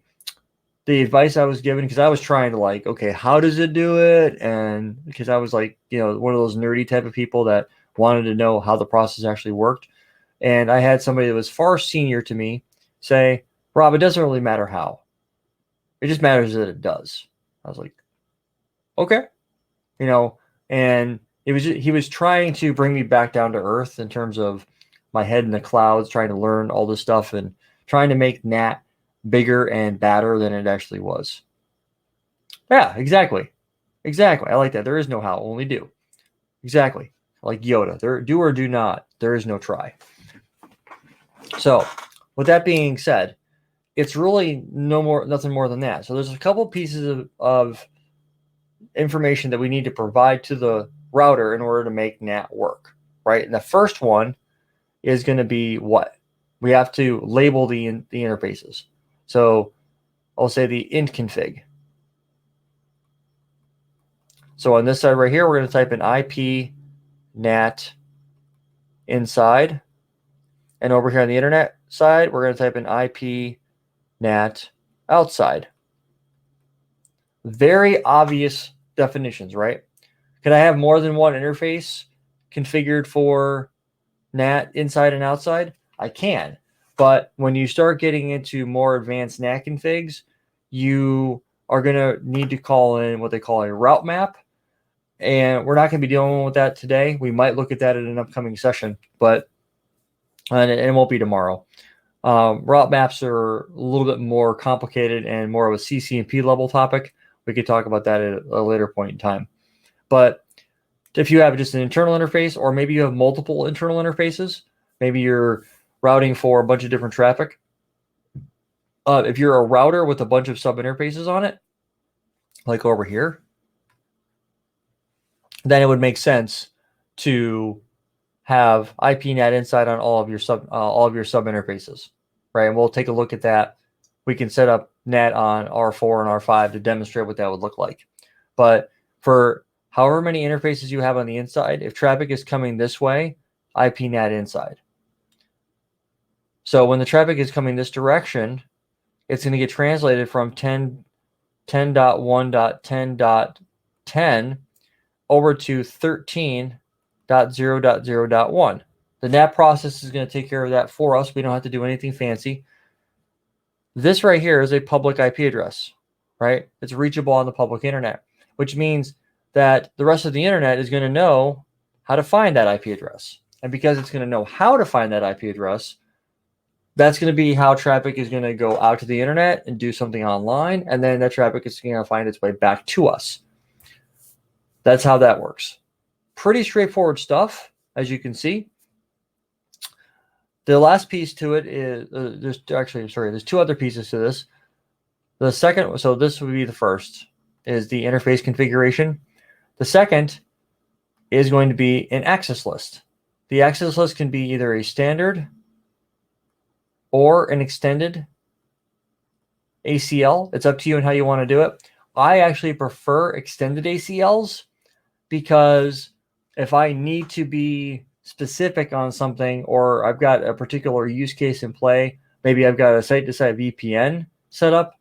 advice I was given, because I was trying to like, okay, how does it do it? And because I was like, you know, one of those nerdy type of people that wanted to know how the process actually worked. And I had somebody that was far senior to me say, Rob, it doesn't really matter how. It just matters that it does. I was like, okay, you know, and he was trying to bring me back down to earth in terms of my head in the clouds, trying to learn all this stuff and trying to make NAT bigger and badder than it actually was. Yeah, exactly. Exactly. I like that. There is no how, only do. Exactly. Like Yoda. There, do or do not. There is no try. So, with that being said, it's really nothing more than that. So there's a couple pieces of information that we need to provide to the router in order to make NAT work, right? And the first one is going to be what? We have to label the interfaces. So I'll say the int config. So on this side right here, we're going to type in IP NAT inside. And over here on the internet side, we're going to type in IP NAT outside. Very obvious definitions, right? Can I have more than one interface configured for NAT inside and outside? I can. But when you start getting into more advanced NAT configs, you are going to need to call in what they call a route map. And we're not going to be dealing with that today. We might look at that in an upcoming session, but and it won't be tomorrow. Route maps are a little bit more complicated and more of a CCNP level topic. We could talk about that at a later point in time. But if you have just an internal interface, or maybe you have multiple internal interfaces, maybe you're routing for a bunch of different traffic. If you're a router with a bunch of sub interfaces on it, like over here, then it would make sense to have IP NAT inside on all of your sub interfaces, right? And we'll take a look at that. We can set up NAT on R4 and R5 to demonstrate what that would look like. But for however many interfaces you have on the inside, if traffic is coming this way, IP NAT inside. So when the traffic is coming this direction, it's going to get translated from 10.1.10.10 over to 13.0.0.1. The NAT process is going to take care of that for us. We don't have to do anything fancy. This right here is a public IP address, right? It's reachable on the public internet, which means that the rest of the internet is going to know how to find that IP address. And because it's going to know how to find that IP address, that's going to be how traffic is going to go out to the internet and do something online. And then that traffic is going to find its way back to us. That's how that works. Pretty straightforward stuff, as you can see. The last piece to it is, there's two other pieces to this. The second, so this would be the first, is the interface configuration. The second is going to be an access list. The access list can be either a standard or an extended ACL. It's up to you and how you want to do it. I actually prefer extended ACLs because if I need to be specific on something, or I've got a particular use case in play, maybe I've got a site-to-site VPN set up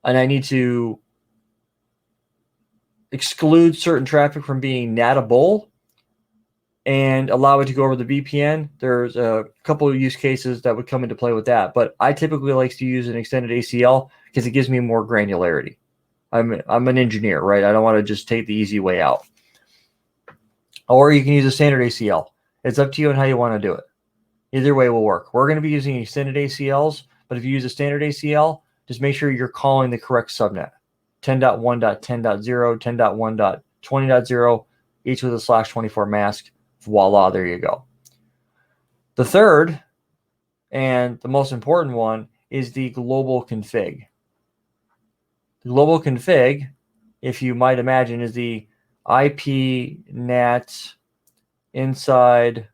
and I need to exclude certain traffic from being NATable and allow it to go over the VPN, there's a couple of use cases that would come into play with that. But I typically like to use an extended ACL because it gives me more granularity. I'm an engineer, right? I don't want to just take the easy way out. Or you can use a standard ACL. It's up to you and how you want to do it. Either way will work. We're going to be using extended ACLs, but if you use a standard ACL, just make sure you're calling the correct subnet. 10.1.10.0, 10.1.20.0, each with a /24 mask. Voila, there you go. The third and the most important one is the global config. The global config, if you might imagine, is the IP NAT inside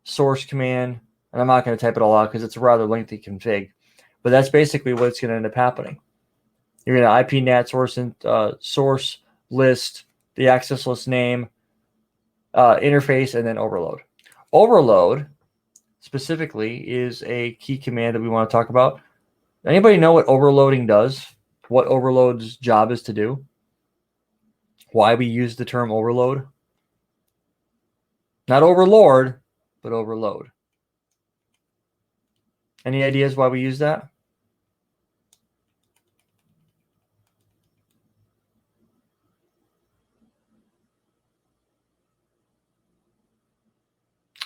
source command And I'm not going to type it all out because it's a rather lengthy config. But that's basically what's going to end up happening. You're going to IPNet source list, the access list name, interface, and then overload. Overload specifically is a key command that we want to talk about. Anybody know what overloading does? What overload's job is to do? Why we use the term overload? Not overlord, but overload. Any ideas why we use that?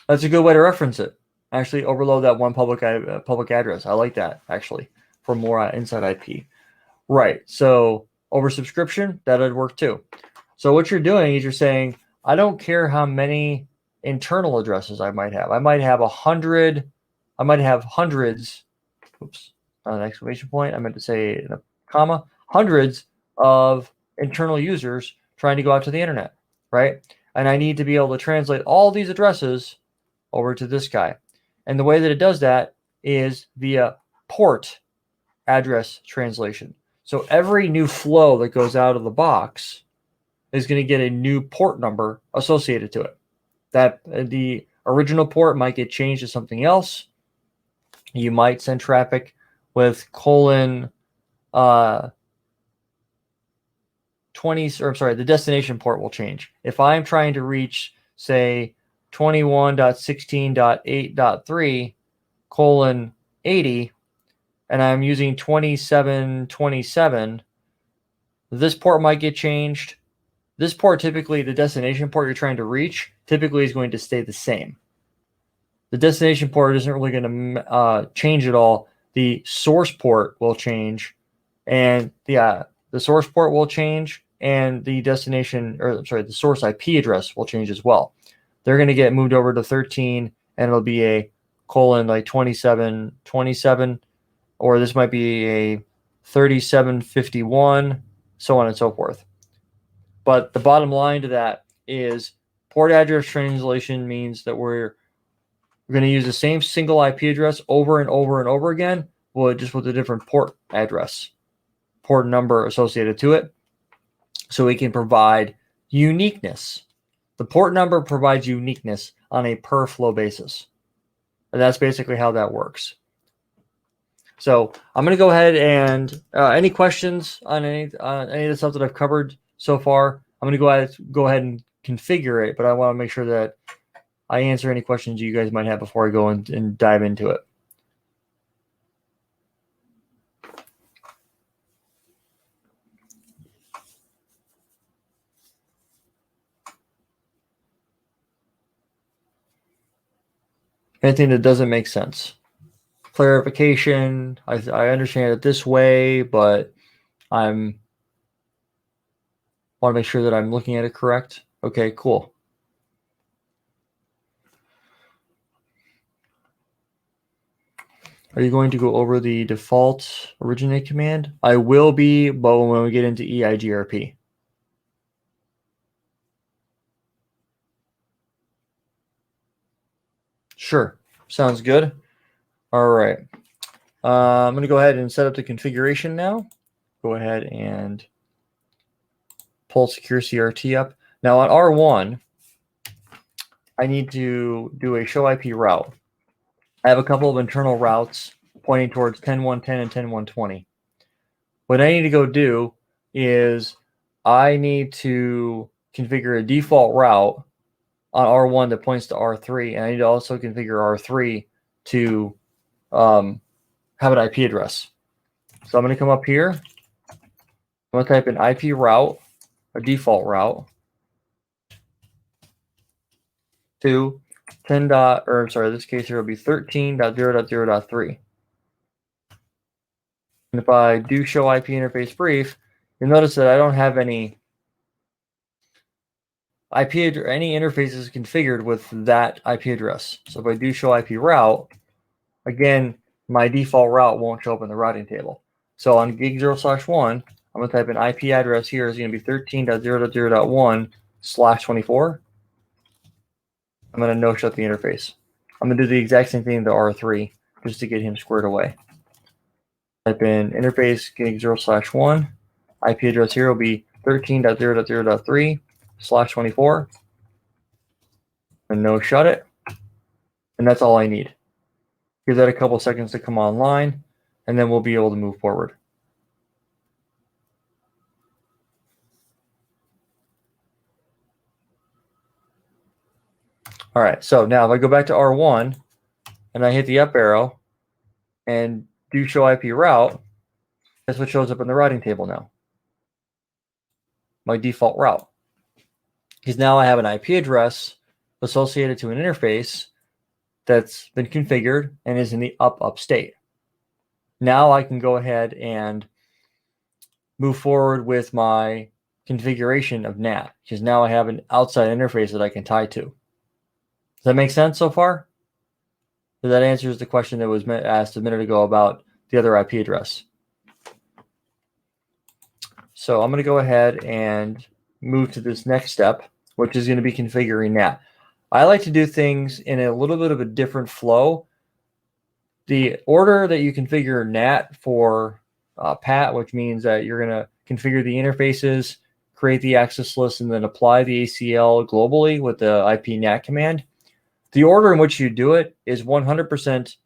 That's a good way to reference it. Actually, overload that one public address. I like that, actually, for more inside IP. Right. So oversubscription, that would work too. So what you're doing is you're saying, I don't care how many internal addresses I might have. I might have 100. I might have hundreds. Oops, not an exclamation point. I meant to say a comma. Hundreds of internal users trying to go out to the internet, right? And I need to be able to translate all these addresses over to this guy. And the way that it does that is via port address translation. So every new flow that goes out of the box is going to get a new port number associated to it. That the original port might get changed to something else. You might send traffic with colon 20, or I'm sorry, the destination port will change. If I'm trying to reach, say, 21.16.8.3 colon 80, and I'm using 2727, this port might get changed. This port, typically the destination port you're trying to reach, typically is going to stay the same. The destination port isn't really going to change at all. The source port will change, and the source port will change, and the destination, or sorry, the source IP address will change as well. They're going to get moved over to 13, and it'll be a colon like 2727, or this might be a 3751, so on and so forth. But the bottom line to that is port address translation means that we're going to use the same single IP address over and over and over again, just with a different port address, port number associated to it, so we can provide uniqueness. The port number provides uniqueness on a per flow basis. And that's basically how that works. So I'm going to go ahead and any questions on any of the stuff that I've covered so far, I'm going to go ahead and configure it, but I want to make sure that I answer any questions you guys might have before I go and dive into it. Anything that doesn't make sense. Clarification, I understand it this way, but I want to make sure that I'm looking at it correct. Okay, cool. Are you going to go over the default originate command? I will be, but when we get into EIGRP. Sure, sounds good. All right. I'm going to go ahead and set up the configuration now. Go ahead and pull secure CRT up. Now on R1, I need to do a show IP route. I have a couple of internal routes pointing towards 10.110 and 10.120. What I need to go do is I need to configure a default route on R1 that points to R3, and I need to also configure R3 to have an IP address. So I'm going to come up here. I'm going to type in IP route, a default route, to 10. Or sorry, in this case here will be 13.0.0.3. And if I do show IP interface brief, you'll notice that I don't have any any interfaces configured with that IP address. So if I do show IP route, again, my default route won't show up in the routing table. So on gig 0/1, I'm going to type in IP address here is going to be 13.0.0.1/24. I'm going to no shut the interface. I'm going to do the exact same thing to R3 just to get him squared away. Type in interface gig 0/1. IP address here will be 13.0.0.3/24. And no shut it. And that's all I need. Give that a couple seconds to come online, and then we'll be able to move forward. All right, so now if I go back to R1 and I hit the up arrow and do show IP route, that's what shows up in the routing table now. My default route. Because now I have an IP address associated to an interface that's been configured and is in the up state. Now I can go ahead and move forward with my configuration of NAT, because now I have an outside interface that I can tie to. Does that make sense so far? So that answers the question that was asked a minute ago about the other IP address. So I'm going to go ahead and move to this next step, which is going to be configuring NAT. I like to do things in a little bit of a different flow. The order that you configure NAT for PAT, which means that you're going to configure the interfaces, create the access list, and then apply the ACL globally with the IP NAT command. The order in which you do it is 100%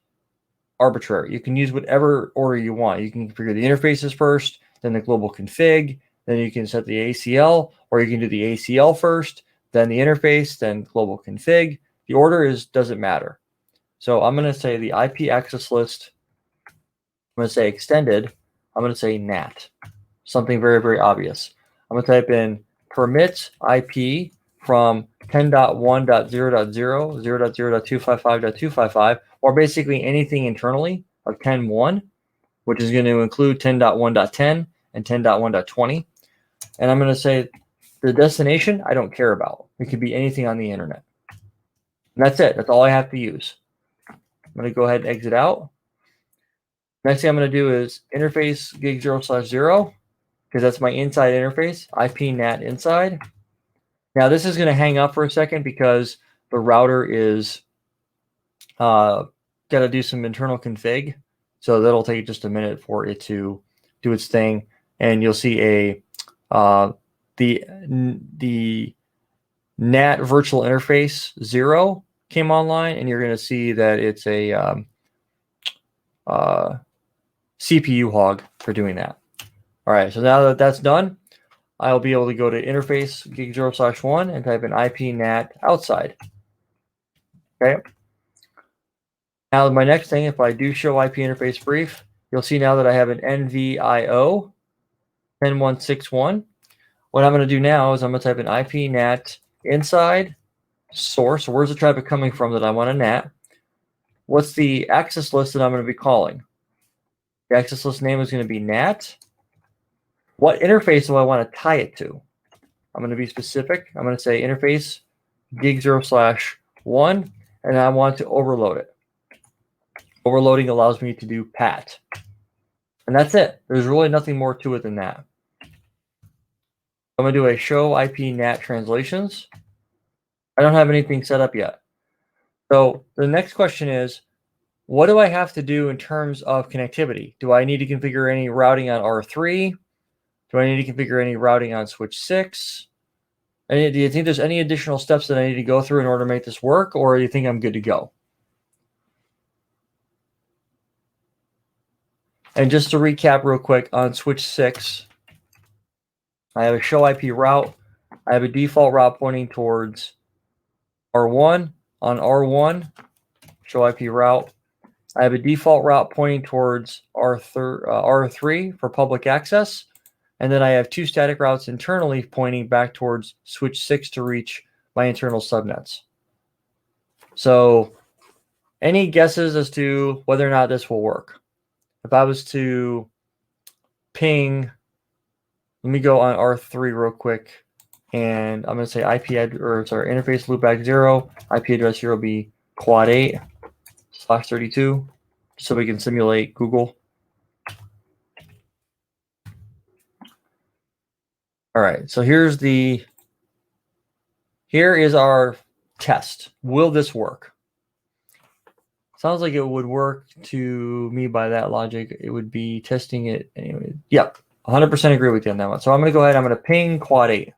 arbitrary. You can use whatever order you want. You can configure the interfaces first, then the global config, then you can set the ACL, or you can do the ACL first, then the interface, then global config. The order doesn't matter. So I'm going to say the IP access list. I'm going to say extended. I'm going to say NAT. Something very, very obvious. I'm going to type in permit IP from 10.1.0.0, 0.0.255.255, or basically anything internally of 10.1, which is going to include 10.1.10 and 10.1.20. And I'm going to say the destination I don't care about. It could be anything on the internet. And that's it. That's all I have to use. I'm going to go ahead and exit out. Next thing I'm going to do is interface gig 0/0, because that's my inside interface, IP NAT inside. Now this is going to hang up for a second because the router is got to do some internal config. So that'll take just a minute for it to do its thing. And you'll see the NAT virtual interface 0 came online, and you're going to see that it's a CPU hog for doing that. All right, so now that that's done, I'll be able to go to interface gig 0/1 and type in IP NAT outside. Okay. Now my next thing, if I do show IP interface brief, you'll see now that I have an NVIO 10161. What I'm going to do now is I'm going to type in IP NAT inside source. So where's the traffic coming from that I want to NAT? What's the access list that I'm going to be calling? The access list name is going to be NAT. What interface do I want to tie it to? I'm going to be specific. I'm going to say interface gig 0/1, and I want to overload it. Overloading allows me to do PAT. And that's it. There's really nothing more to it than that. I'm going to do a show IP NAT translations. I don't have anything set up yet. So the next question is, what do I have to do in terms of connectivity? Do I need to configure any routing on R3? Do I need to configure any routing on switch 6? Do you think there's any additional steps that I need to go through in order to make this work, or do you think I'm good to go? And just to recap real quick, on switch 6, I have a show IP route. I have a default route pointing towards R1. On R1, show IP route. I have a default route pointing towards R3 for public access. And then I have two static routes internally pointing back towards switch 6 to reach my internal subnets. So any guesses as to whether or not this will work? If I was to ping, let me go on R3 real quick, and I'm going to say interface loopback 0, IP address here will be quad 8/32, so we can simulate Google. All right, so here is our test. Will this work? Sounds like it would work to me by that logic. It would be testing it anyway. Yep, 100% agree with you on that one. So I'm going to go ahead. I'm going to ping quad 8.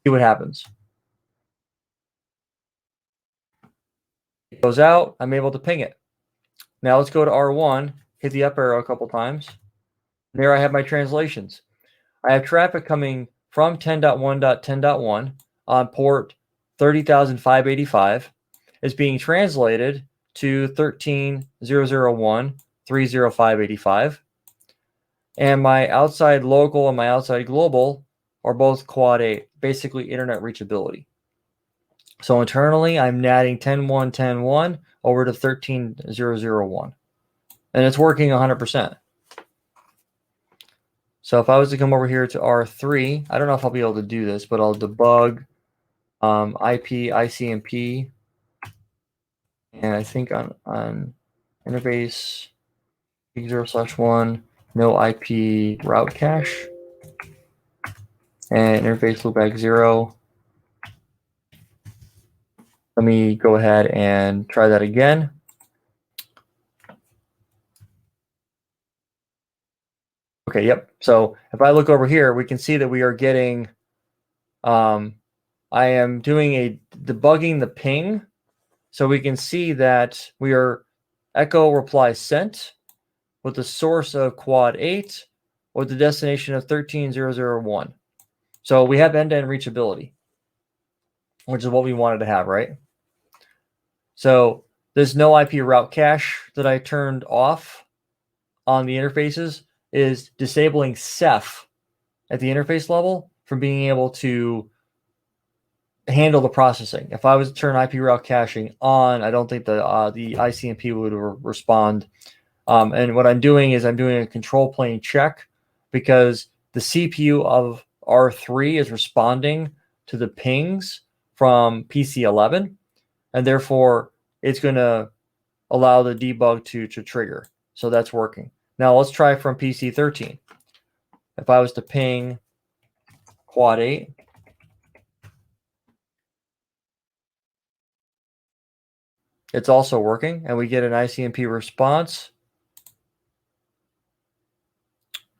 See what happens. It goes out. I'm able to ping it. Now let's go to R1. Hit the up arrow a couple times. There I have my translations. I have traffic coming from 10.1.10.1 on port 30,585. It's being translated to 13.001.305.85. And my outside local and my outside global are both quad 8, basically internet reachability. So internally, I'm natting 10.1.10.1 over to 13.001. And it's working 100%. So if I was to come over here to R3, I don't know if I'll be able to do this, but I'll debug IP, ICMP, and I think on interface 0/1, no IP route cache, and interface loopback 0. Let me go ahead and try that again. Okay, yep. So if I look over here, we can see that we are getting, I am doing debugging the ping. So we can see that we are echo reply sent with the source of quad 8 or the destination of 13.001. So we have end-to-end reachability, which is what we wanted to have, right? So this no IP route cache that I turned off on the interfaces is disabling Ceph at the interface level from being able to handle the processing. If I was to turn IP route caching on, I don't think the ICMP would respond. And what I'm doing is I'm doing a control plane check because the CPU of R3 is responding to the pings from PC11, and therefore it's going to allow the debug to trigger. So that's working. Now let's try from PC13. If I was to ping quad 8, it's also working, and we get an ICMP response.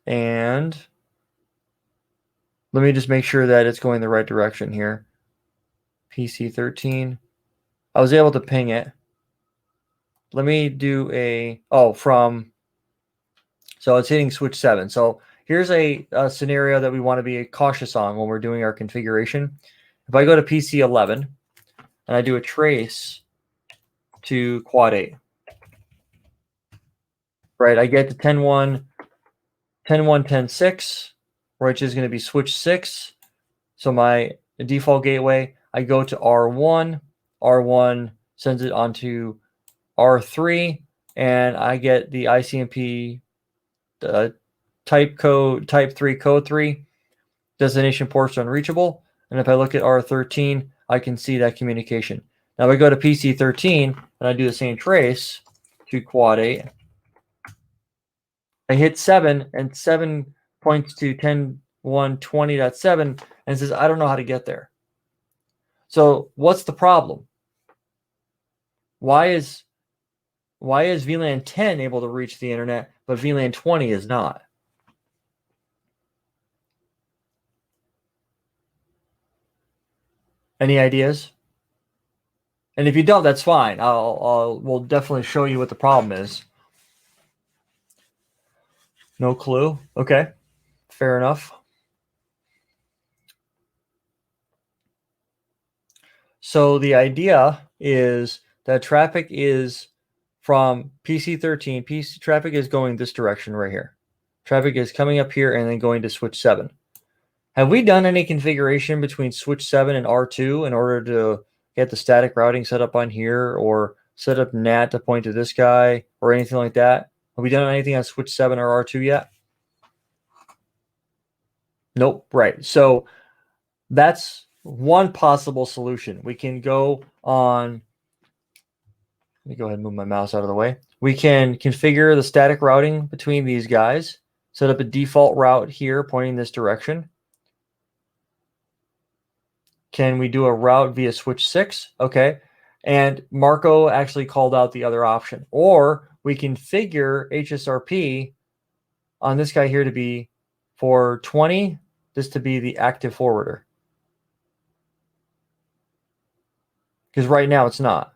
And let me just make sure that it's going the right direction here. PC13. I was able to ping it. Let me do so it's hitting switch 7. So here's a scenario that we want to be cautious on when we're doing our configuration. If I go to PC11 and I do a trace to quad 8, right, I get to 10.1.10.6, which is going to be switch 6. So my default gateway, I go to R1. R1 sends it onto R3, and I get the ICMP type 3 code 3. Destination ports unreachable. And if I look at R13, I can see that communication. Now I go to PC13 and I do the same trace to quad 8. I hit 7, and 7 points to 10.1.20.7 and says, I don't know how to get there. So what's the problem? Why is VLAN 10 able to reach the internet, but VLAN 20 is not? Any ideas? And if you don't, that's fine. We'll definitely show you what the problem is. No clue? Okay, fair enough. So the idea is that traffic is from PC13. PC traffic is going this direction right here. Traffic is coming up here and then going to switch 7. Have we done any configuration between switch 7 and R2 in order to get the static routing set up on here, or set up NAT to point to this guy, or anything like that? Have we done anything on switch 7 or R2 yet? Nope. Right. So that's one possible solution. We can go on. Let me go ahead and move my mouse out of the way. We can configure the static routing between these guys, set up a default route here pointing this direction. Can we do a route via switch 6? Okay. And Marco actually called out the other option. Or we configure HSRP on this guy here to be for 20, this to be the active forwarder. Because right now it's not.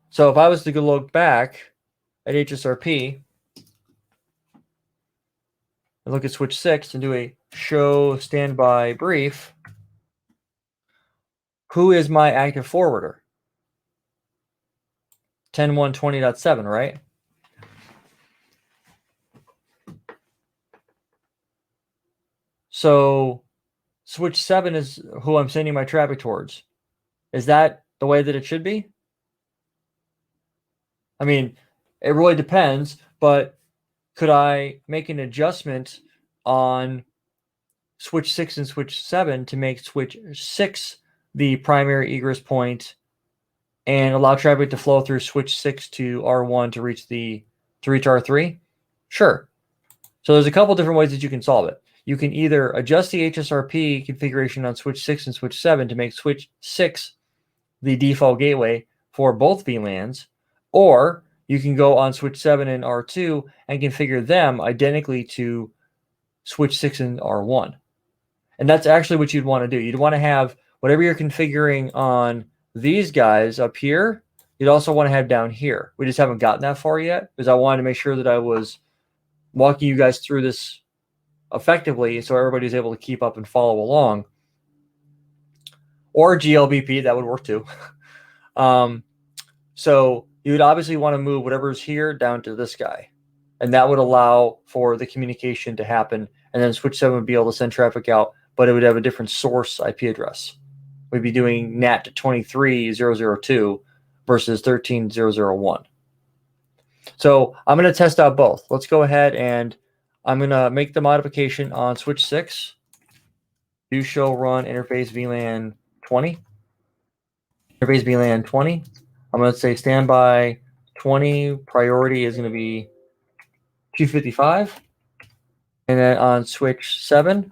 So if I was to go look back at HSRP and look at switch 6 and do a show standby brief, who is my active forwarder? 10.1.20.7, right? So switch 7 is who I'm sending my traffic towards. Is that the way that it should be? I mean, it really depends, but could I make an adjustment on switch 6 and switch 7 to make switch 6 the primary egress point and allow traffic to flow through switch 6 to R1 to reach R3? Sure. So there's a couple different ways that you can solve it. You can either adjust the HSRP configuration on switch 6 and switch 7 to make switch 6 the default gateway for both VLANs, or you can go on switch 7 and R2 and configure them identically to switch 6 and R1. And that's actually what you'd want to do. You'd want to have whatever you're configuring on these guys up here, you'd also want to have down here. We just haven't gotten that far yet because I wanted to make sure that I was walking you guys through this effectively so everybody's able to keep up and follow along. Or GLBP, that would work too. So you would obviously want to move whatever's here down to this guy. And that would allow for the communication to happen. And then switch 7 would be able to send traffic out, but it would have a different source IP address. We'd be doing NAT to 23.002 versus 13.001. So I'm going to test out both. Let's go ahead and I'm going to make the modification on switch 6. Do show run interface VLAN 20. Interface VLAN 20. I'm going to say standby 20. Priority is going to be 255. And then on switch 7,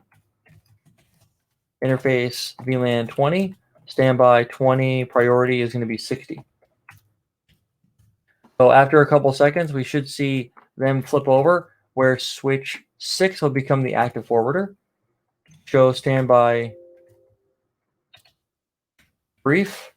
interface VLAN 20, standby 20, priority is going to be 60. So after a couple seconds, we should see them flip over where switch 6 will become the active forwarder. Show standby brief.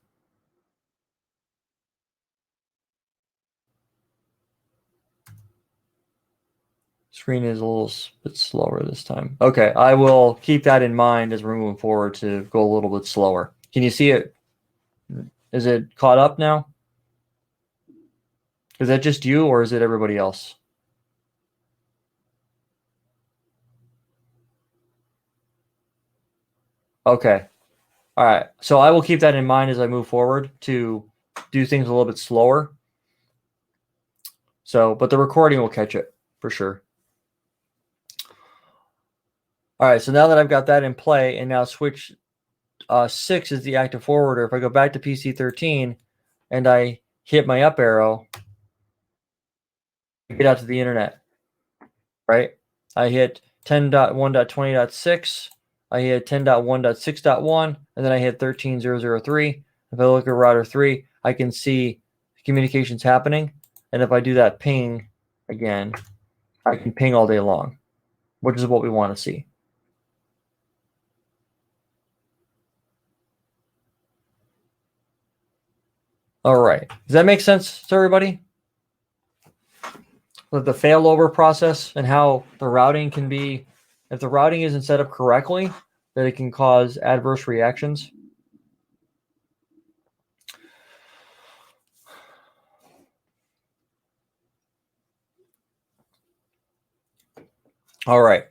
Screen is a little bit slower this time. Okay, I will keep that in mind as we're moving forward to go a little bit slower. Can you see it? Is it caught up now? Is that just you or is it everybody else? Okay. All right. So I will keep that in mind as I move forward to do things a little bit slower. So, but the recording will catch it for sure. All right. So now that I've got that in play and now switch 6 is the active forwarder. If I go back to PC13 and I hit my up arrow, get out to the internet, right? I hit 10.1.20.6. I hit 10.1.6.1, and then I hit 13.003. If I look at router 3, I can see communications happening. And if I do that ping again, I can ping all day long, which is what we want to see. All right. Does that make sense to everybody? The failover process and how the routing can be, if the routing isn't set up correctly, that it can cause adverse reactions. All right.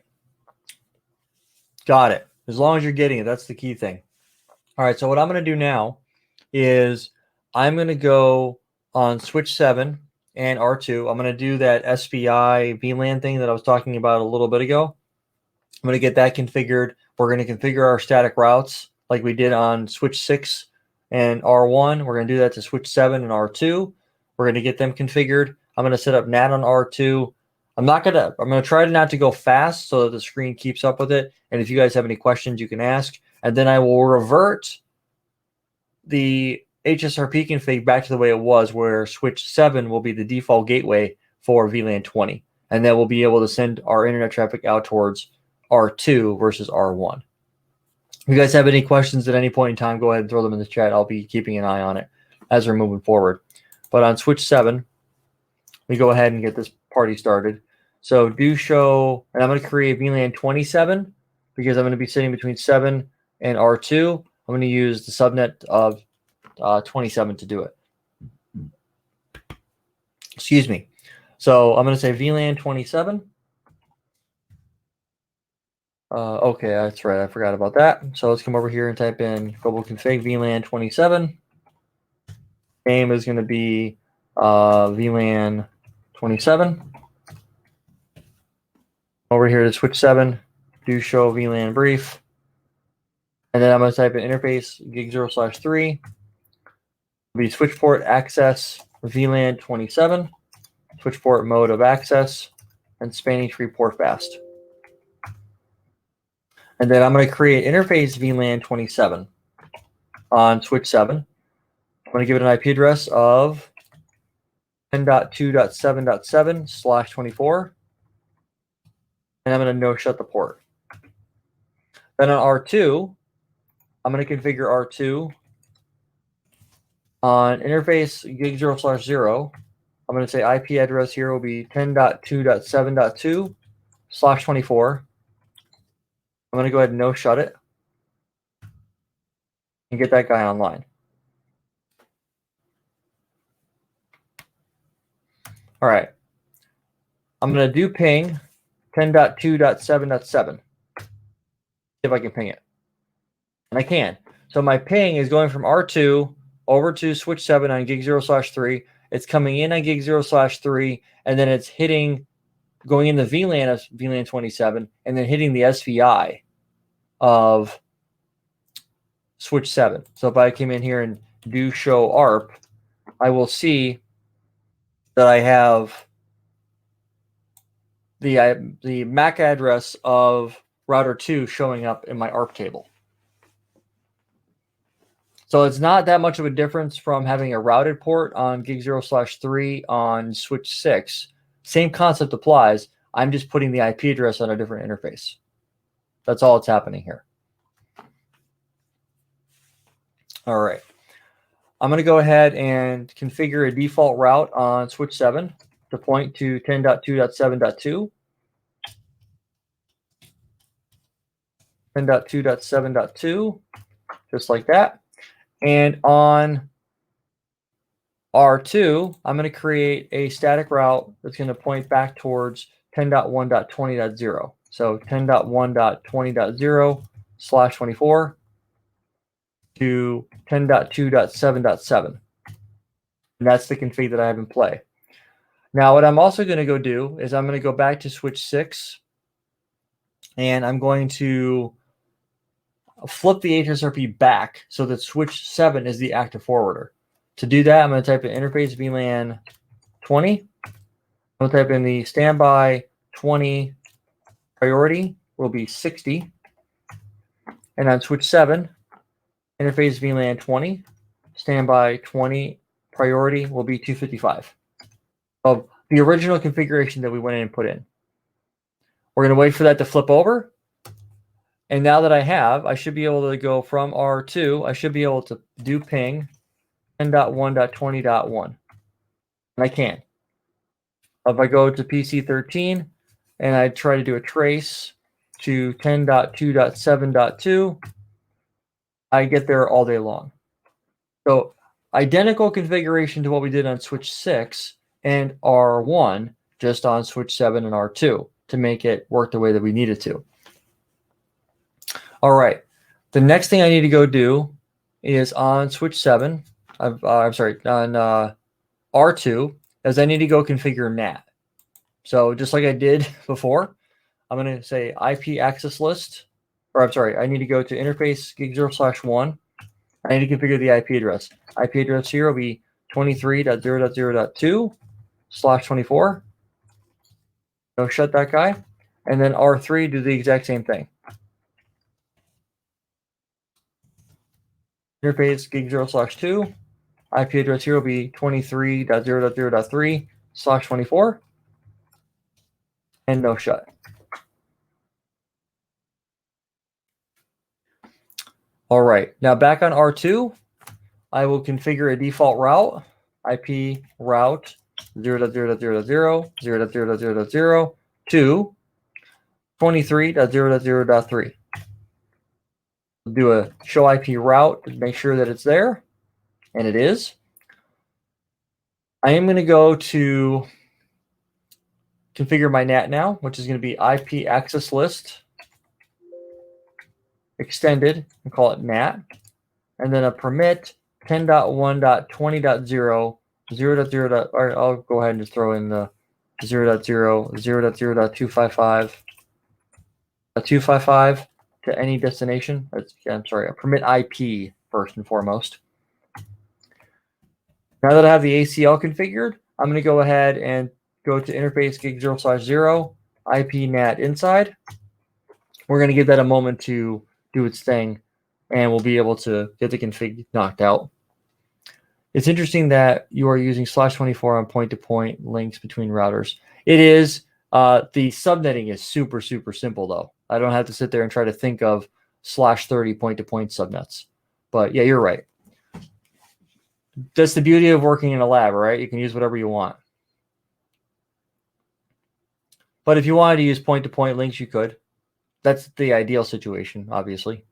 Got it. As long as you're getting it, that's the key thing. All right. So what I'm going to do now is I'm going to go on switch 7 and R2. I'm going to do that SPI VLAN thing that I was talking about a little bit ago. I'm going to get that configured. We're going to configure our static routes like we did on switch 6 and R1. We're going to do that to switch 7 and R2. We're going to get them configured. I'm going to set up NAT on R2. I'm going to try not to go fast so that the screen keeps up with it. And if you guys have any questions, you can ask. And then I will revert the HSRP config back to the way it was, where switch 7 will be the default gateway for VLAN 20. And then we'll be able to send our internet traffic out towards R2 versus R1. If you guys have any questions at any point in time, go ahead and throw them in the chat. I'll be keeping an eye on it as we're moving forward. But on switch 7, we go ahead and get this party started. So do show, and I'm going to create VLAN 27 because I'm going to be sitting between 7 and R2. I'm going to use the subnet of 27 to do it. Excuse me. So I'm going to say VLAN 27. Okay, that's right. I forgot about that. So let's come over here and type in global config VLAN 27. Name is going to be VLAN 27. Over here to switch 7, do show VLAN brief. And then I'm going to type in interface gig0/3. Be switch port access VLAN 27, switch port mode of access, and spanning tree port fast. And then I'm going to create interface VLAN 27 on switch 7. I'm going to give it an IP address of 10.2.7.7/24. And I'm going to no shut the port. Then on R2, I'm going to configure R2 on interface gig0/0. I'm going to say IP address here will be 10.2.7.2/24. I'm going to go ahead and no shut it and get that guy online. All right. I'm going to do ping 10.2.7.7. See if I can ping it. And I can. So my ping is going from R2 over to switch 7 on gig0/3. It's coming in on gig0/3, and then it's hitting, going in the VLAN of VLAN 27, and then hitting the SVI of switch 7. So if I came in here and do show ARP, I will see that I have the MAC address of router 2 showing up in my ARP table. So it's not that much of a difference from having a routed port on gig0/3 on switch 6. Same concept applies. I'm just putting the IP address on a different interface. That's all that's happening here. All right. I'm going to go ahead and configure a default route on switch 7 to point to 10.2.7.2. 10.2.7.2, just like that. And on R2, I'm going to create a static route that's going to point back towards 10.1.20.0. So 10.1.20.0/24 to 10.2.7.7. And that's the config that I have in play. Now, what I'm also going to go do is I'm going to go back to switch 6, and I'm going to flip the HSRP back so that switch 7 is the active forwarder. To do that, I'm going to type in interface VLAN 20. I'm going to type in the standby 20 priority will be 60. And on switch 7, interface VLAN 20, standby 20 priority will be 255 of the original configuration that we went in and put in. We're going to wait for that to flip over. And now that I should be able to go from R2, I should be able to do ping 10.1.20.1. And I can. If I go to PC13 and I try to do a trace to 10.2.7.2, I get there all day long. So identical configuration to what we did on switch 6 and R1, just on switch 7 and R2 to make it work the way that we need it to. All right. The next thing I need to go do is on switch 7, on R2, is I need to go configure NAT. So just like I did before, I'm going to say IP access list, or I'm sorry, I need to go to interface gig0/1. I need to configure the IP address. IP address here will be 23.0.0.2/24. No shut that guy. And then R3, do the exact same thing. interface gig 0/2. IP address here will be 23.0.0.3/24. And no shut. All right, now back on R2, I will configure a default route, IP route 0.0.0.0, 0.0.0.0 to 23.0.0.3. Do a show IP route to make sure that it's there, and it is. I am going to go to configure my NAT now, which is going to be IP access list extended, and call it NAT, and then a permit 10.1.20.0, 0.0. Or I'll go ahead and just throw in the 0.0, 0.0.255 to any destination. I'm sorry, a permit IP first and foremost. Now that I have the ACL configured, I'm going to go ahead and go to interface gig 0/0 IP NAT inside. We're going to give that a moment to do its thing, and we'll be able to get the config knocked out. It's interesting that you are using /24 on point-to-point links between routers. It is. The subnetting is super, super simple, though. I don't have to sit there and try to think of /30 point-to-point subnets. But yeah, you're right. That's the beauty of working in a lab, right? You can use whatever you want. But if you wanted to use point-to-point links, you could. That's the ideal situation, obviously.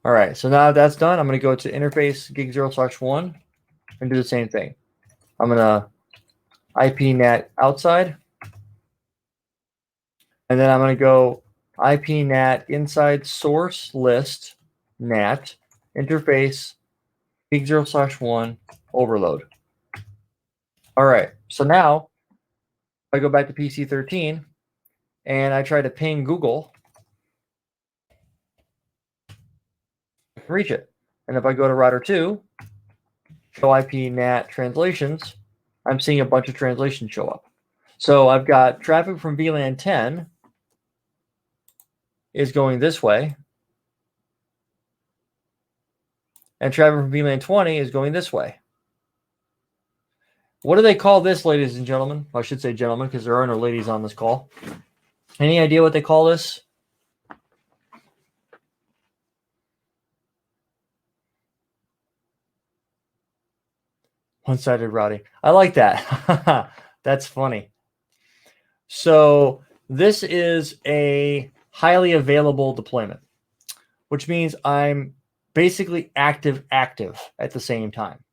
All right, so now that's done, I'm going to go to interface gig 0/1 and do the same thing. I'm going to IP NAT outside, and then I'm going to go IP NAT inside source list NAT interface gig 0/1 overload. All right, so now I go back to PC13 and I try to ping Google, I can reach it. And if I go to router 2, show IP NAT translations, I'm seeing a bunch of translations show up. So I've got traffic from VLAN 10 is going this way, and traffic from VLAN 20 is going this way. What do they call this, ladies and gentlemen? I should say gentlemen, because there are no ladies on this call. Any idea what they call this? One-sided routing. I like that. That's funny. So this is a highly available deployment, which means I'm basically active at the same time.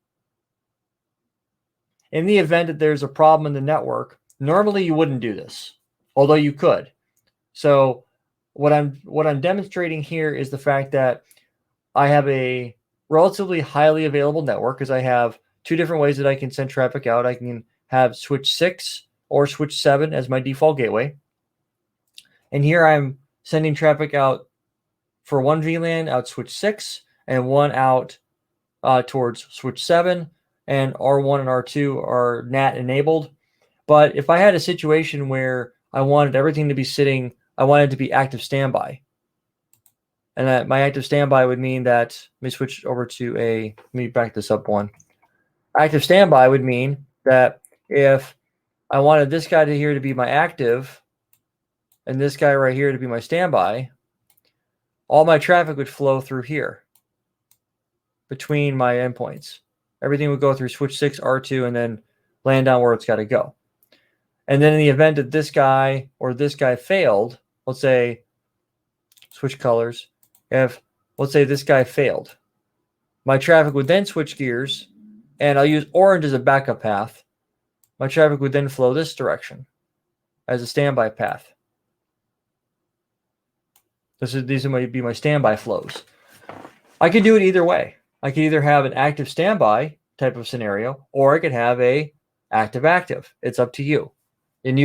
In the event that there's a problem in the network, normally you wouldn't do this, although you could. So what I'm demonstrating here is the fact that I have a relatively highly available network, because I have two different ways that I can send traffic out. I can have switch 6 or switch 7 as my default gateway. And here I'm sending traffic out for one VLAN out switch 6 and one out towards switch 7. And R1 and R2 are NAT enabled. But if I had a situation where I wanted everything to be sitting, I wanted to be active standby. And that my active standby would mean that, let me switch over to let me back this up one. Active standby would mean that if I wanted this guy here to be my active and this guy right here to be my standby, all my traffic would flow through here between my endpoints. Everything would go through switch 6, R2, and then land down where it's got to go. And then in the event that this guy or this guy failed, let's say, switch colors, if, let's say this guy failed, my traffic would then switch gears, and I'll use orange as a backup path. My traffic would then flow this direction as a standby path. These might be my standby flows. I could do it either way. I could either have an active standby type of scenario, or I could have a active. It's up to you. And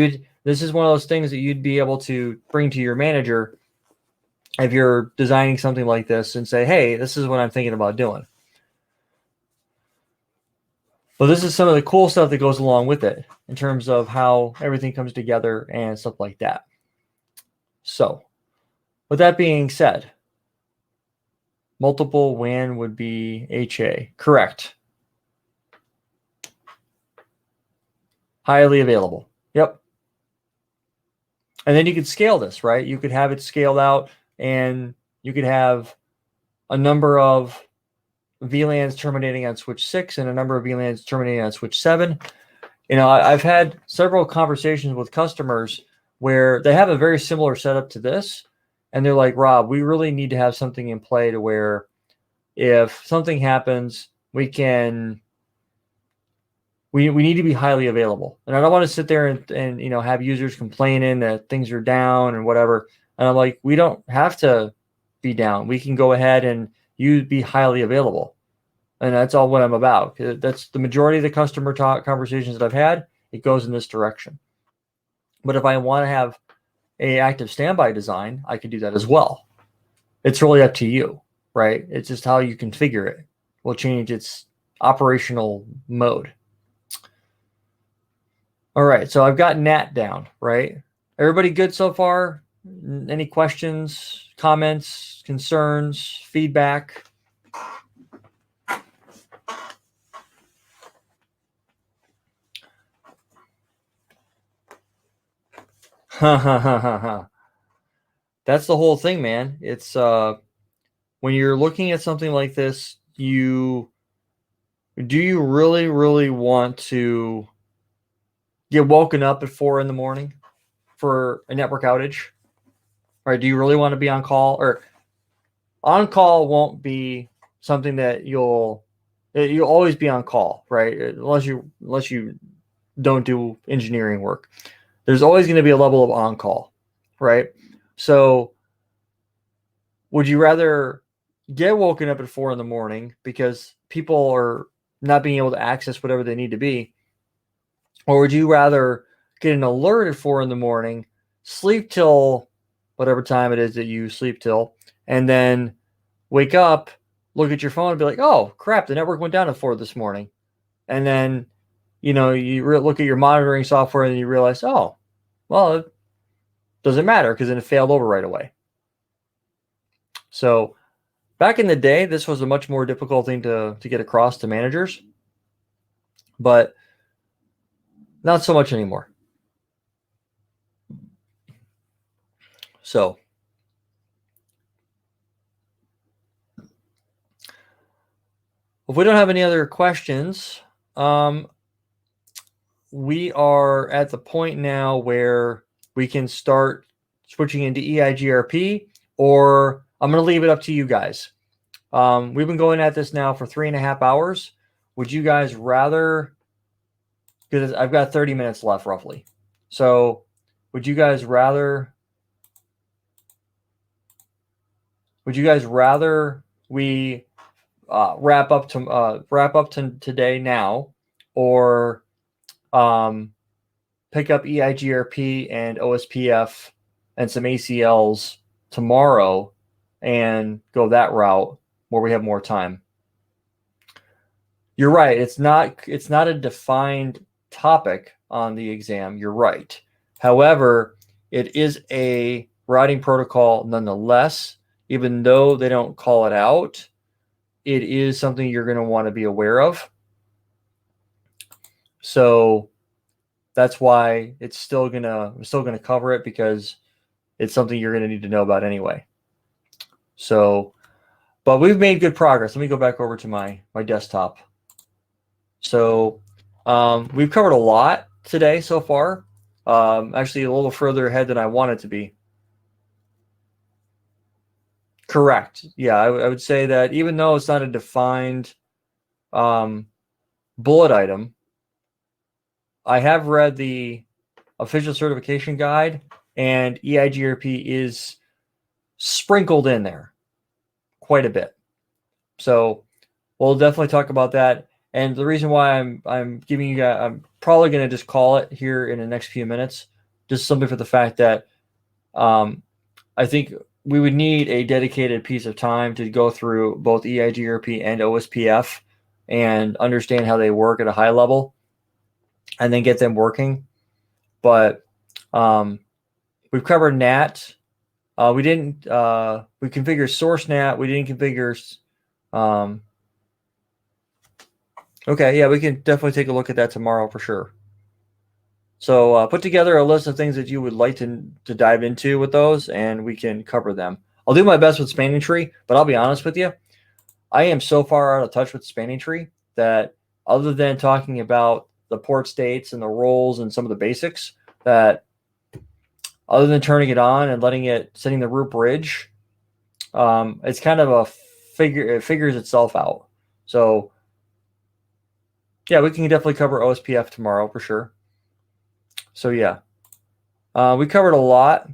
this is one of those things that you'd be able to bring to your manager if you're designing something like this and say, hey, this is what I'm thinking about doing. But this is some of the cool stuff that goes along with it in terms of how everything comes together and stuff like that. So with that being said, multiple WAN would be HA. Correct. Highly available. Yep. And then you could scale this, right? You could have it scaled out, and you could have a number of VLANs terminating on switch 6 and a number of VLANs terminating on switch 7. You know, I've had several conversations with customers where they have a very similar setup to this, and they're like, Rob, we really need to have something in play to where if something happens, we need to be highly available. And I don't want to sit there and you know, have users complaining that things are down and whatever. And I'm like, we don't have to be down. We can go ahead and you be highly available. And that's all what I'm about. That's the majority of the customer talk conversations that I've had. It goes in this direction. But if I want to have a active standby design, I can do that as well. It's really up to you, right? It's just how you configure it will change its operational mode. All right, so I've got NAT down, right? Everybody good so far? Any questions, comments, concerns, feedback? That's the whole thing, man. It's when you're looking at something like this, do you really want to get woken up at 4 a.m. for a network outage? Or do you really want to be on call? Or on call won't be something that you'll always be on call, right? Unless you don't do engineering work. There's always going to be a level of on call, right? So would you rather get woken up at 4 a.m. because people are not being able to access whatever they need to be? Or would you rather get an alert at 4 a.m., sleep till whatever time it is that you sleep till, and then wake up, look at your phone and be like, oh, crap, the network went down at 4 this morning. And then, you know, you look at your monitoring software and you realize, oh, well, it doesn't matter because then it failed over right away. So back in the day, this was a much more difficult thing to get across to managers, but not so much anymore. So if we don't have any other questions, we are at the point now where we can start switching into EIGRP, or I'm going to leave it up to you guys. We've been going at this now for 3.5 hours. Would you guys rather, because I've got 30 minutes left roughly. So would you guys rather we wrap up to today now, or pick up EIGRP and OSPF and some ACLs tomorrow and go that route where we have more time? You're right. It's not a defined topic on the exam. You're right. However, it is a routing protocol nonetheless. Even though they don't call it out, it is something you're going to want to be aware of. So that's why we're still gonna cover it, because it's something you're going to need to know about anyway. So, but we've made good progress. Let me go back over to my desktop. So we've covered a lot today so far. Actually, a little further ahead than I wanted to be. Correct. Yeah, I would say that even though it's not a defined bullet item, I have read the official certification guide, and EIGRP is sprinkled in there quite a bit. So we'll definitely talk about that. And the reason why I'm giving you guys, I'm probably going to just call it here in the next few minutes, just simply for the fact that I think we would need a dedicated piece of time to go through both EIGRP and OSPF and understand how they work at a high level, and then get them working. But we've covered NAT, We didn't. We configured source NAT. We didn't configure. Okay, yeah, we can definitely take a look at that tomorrow for sure. So put together a list of things that you would like to dive into with those, and we can cover them. I'll do my best with spanning tree, but I'll be honest with you. I am so far out of touch with spanning tree that other than talking about the port states and the roles and some of the basics, that other than turning it on and setting the root bridge, it's kind of it figures itself out. So yeah, we can definitely cover OSPF tomorrow for sure. So yeah, we covered a lot.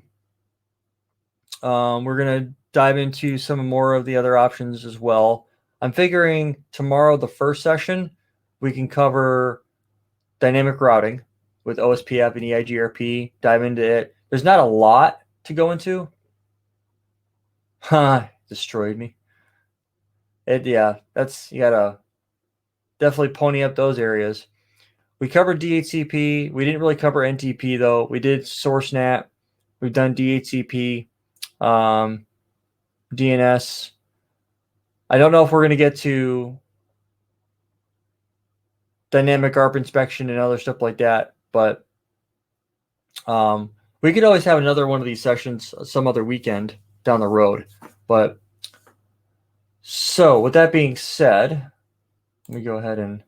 We're going to dive into some more of the other options as well. I'm figuring tomorrow, the first session, we can cover dynamic routing with OSPF and EIGRP, dive into it. There's not a lot to go into. Destroyed me. Yeah, you got to definitely pony up those areas. We covered DHCP. We didn't really cover NTP, though. We did source NAT. We've done DHCP, DNS. I don't know if we're going to get to dynamic ARP inspection and other stuff like that, but we could always have another one of these sessions some other weekend down the road. But so with that being said, let me go ahead and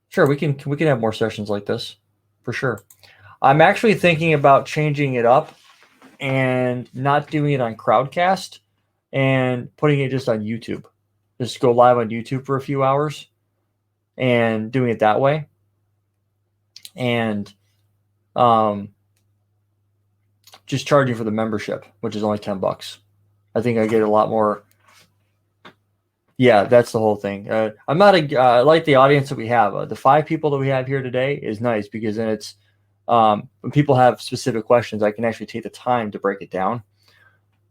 sure, we can have more sessions like this for sure. I'm actually thinking about changing it up and not doing it on Crowdcast and putting it just on YouTube. Just go live on YouTube for a few hours and doing it that way. And just charging for the membership, which is only $10. I think I get a lot more. Yeah, that's the whole thing. I'm not I like the audience that we have. The 5 people that we have here today is nice because then it's when people have specific questions, I can actually take the time to break it down.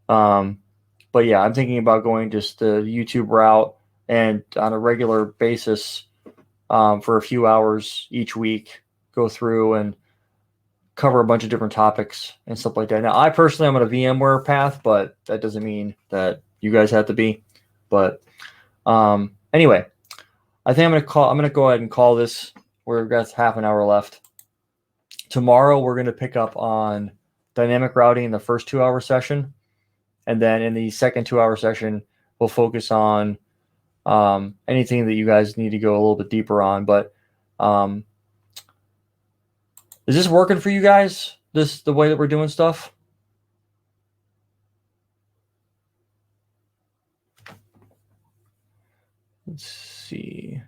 But yeah, I'm thinking about going just the YouTube route and on a regular basis for a few hours each week, go through and cover a bunch of different topics and stuff like that. Now, I personally am on a VMware path, but that doesn't mean that you guys have to be. But anyway, I think I'm going to go ahead and call this. We've got half an hour left. Tomorrow, we're going to pick up on dynamic routing in the first 2-hour session. And then in the second 2-hour session, we'll focus on anything that you guys need to go a little bit deeper on. But is this working for you guys? The way that we're doing stuff? Let's see.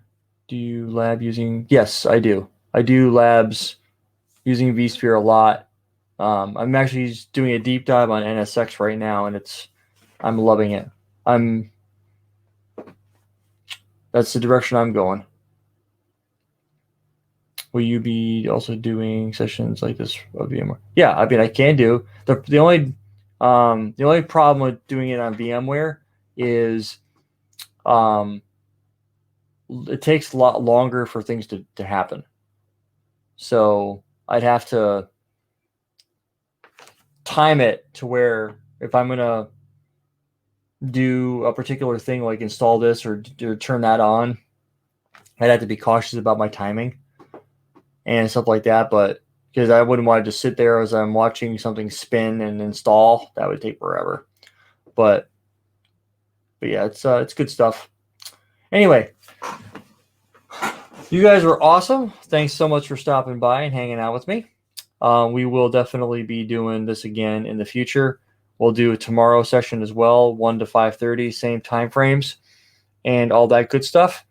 Do you lab using? Yes, I do. I do labs using vSphere a lot. I'm actually doing a deep dive on NSX right now, and I'm loving it. That's the direction I'm going. Will you be also doing sessions like this of VMware? Yeah, I mean I can do. The only problem with doing it on VMware is it takes a lot longer for things to happen. So I'd have to time it to where if I'm going to do a particular thing like install this or turn that on, I'd have to be cautious about my timing and stuff like that. But because I wouldn't want to just sit there as I'm watching something spin and install, that would take forever. But yeah, it's good stuff. Anyway, you guys were awesome. Thanks so much for stopping by and hanging out with me. We will definitely be doing this again in the future. We'll do a tomorrow session as well, 1 to 5:30, same time frames, and all that good stuff.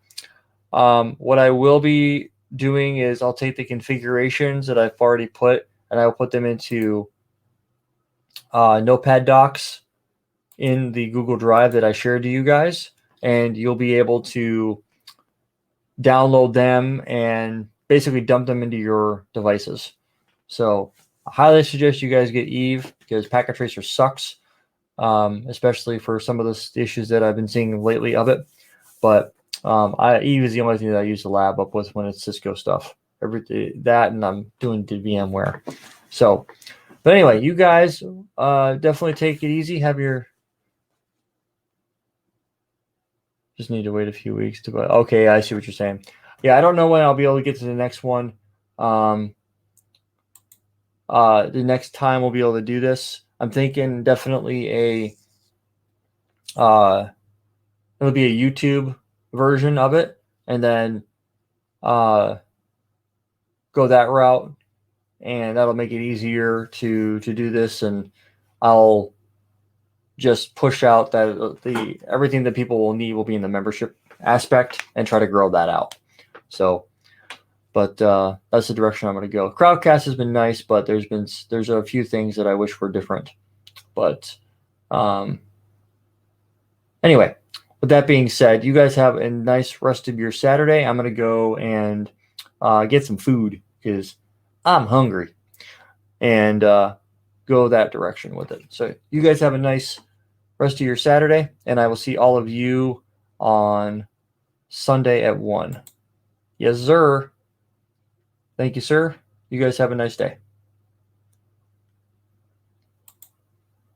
What I will be doing is I'll take the configurations that I've already put, and I'll put them into Notepad docs in the Google Drive that I shared to you guys, and you'll be able to download them and basically dump them into your devices. So I highly suggest you guys get Eve because Packet Tracer sucks, especially for some of the issues that I've been seeing lately of it. But Eve is the only thing that I use to lab up with when it's Cisco stuff. Everything that, and I'm doing the VMware. So But anyway, you guys definitely take it easy. Just need to wait a few weeks to. Okay, I see what you're saying. Yeah, I don't know when I'll be able to get to the next one. The next time we'll be able to do this. I'm thinking definitely it'll be a YouTube version of it, and then go that route, and that'll make it easier to do this. And I'll just push out that everything that people will need will be in the membership aspect, and try to grow that out. So, but that's the direction I'm going to go. Crowdcast has been nice, but there's a few things that I wish were different. But anyway, with that being said, you guys have a nice rest of your Saturday. I'm going to go and get some food because I'm hungry, and go that direction with it. So you guys have a nice rest of your Saturday, and I will see all of you on Sunday at 1. Yes, sir. Thank you, sir. You guys have a nice day.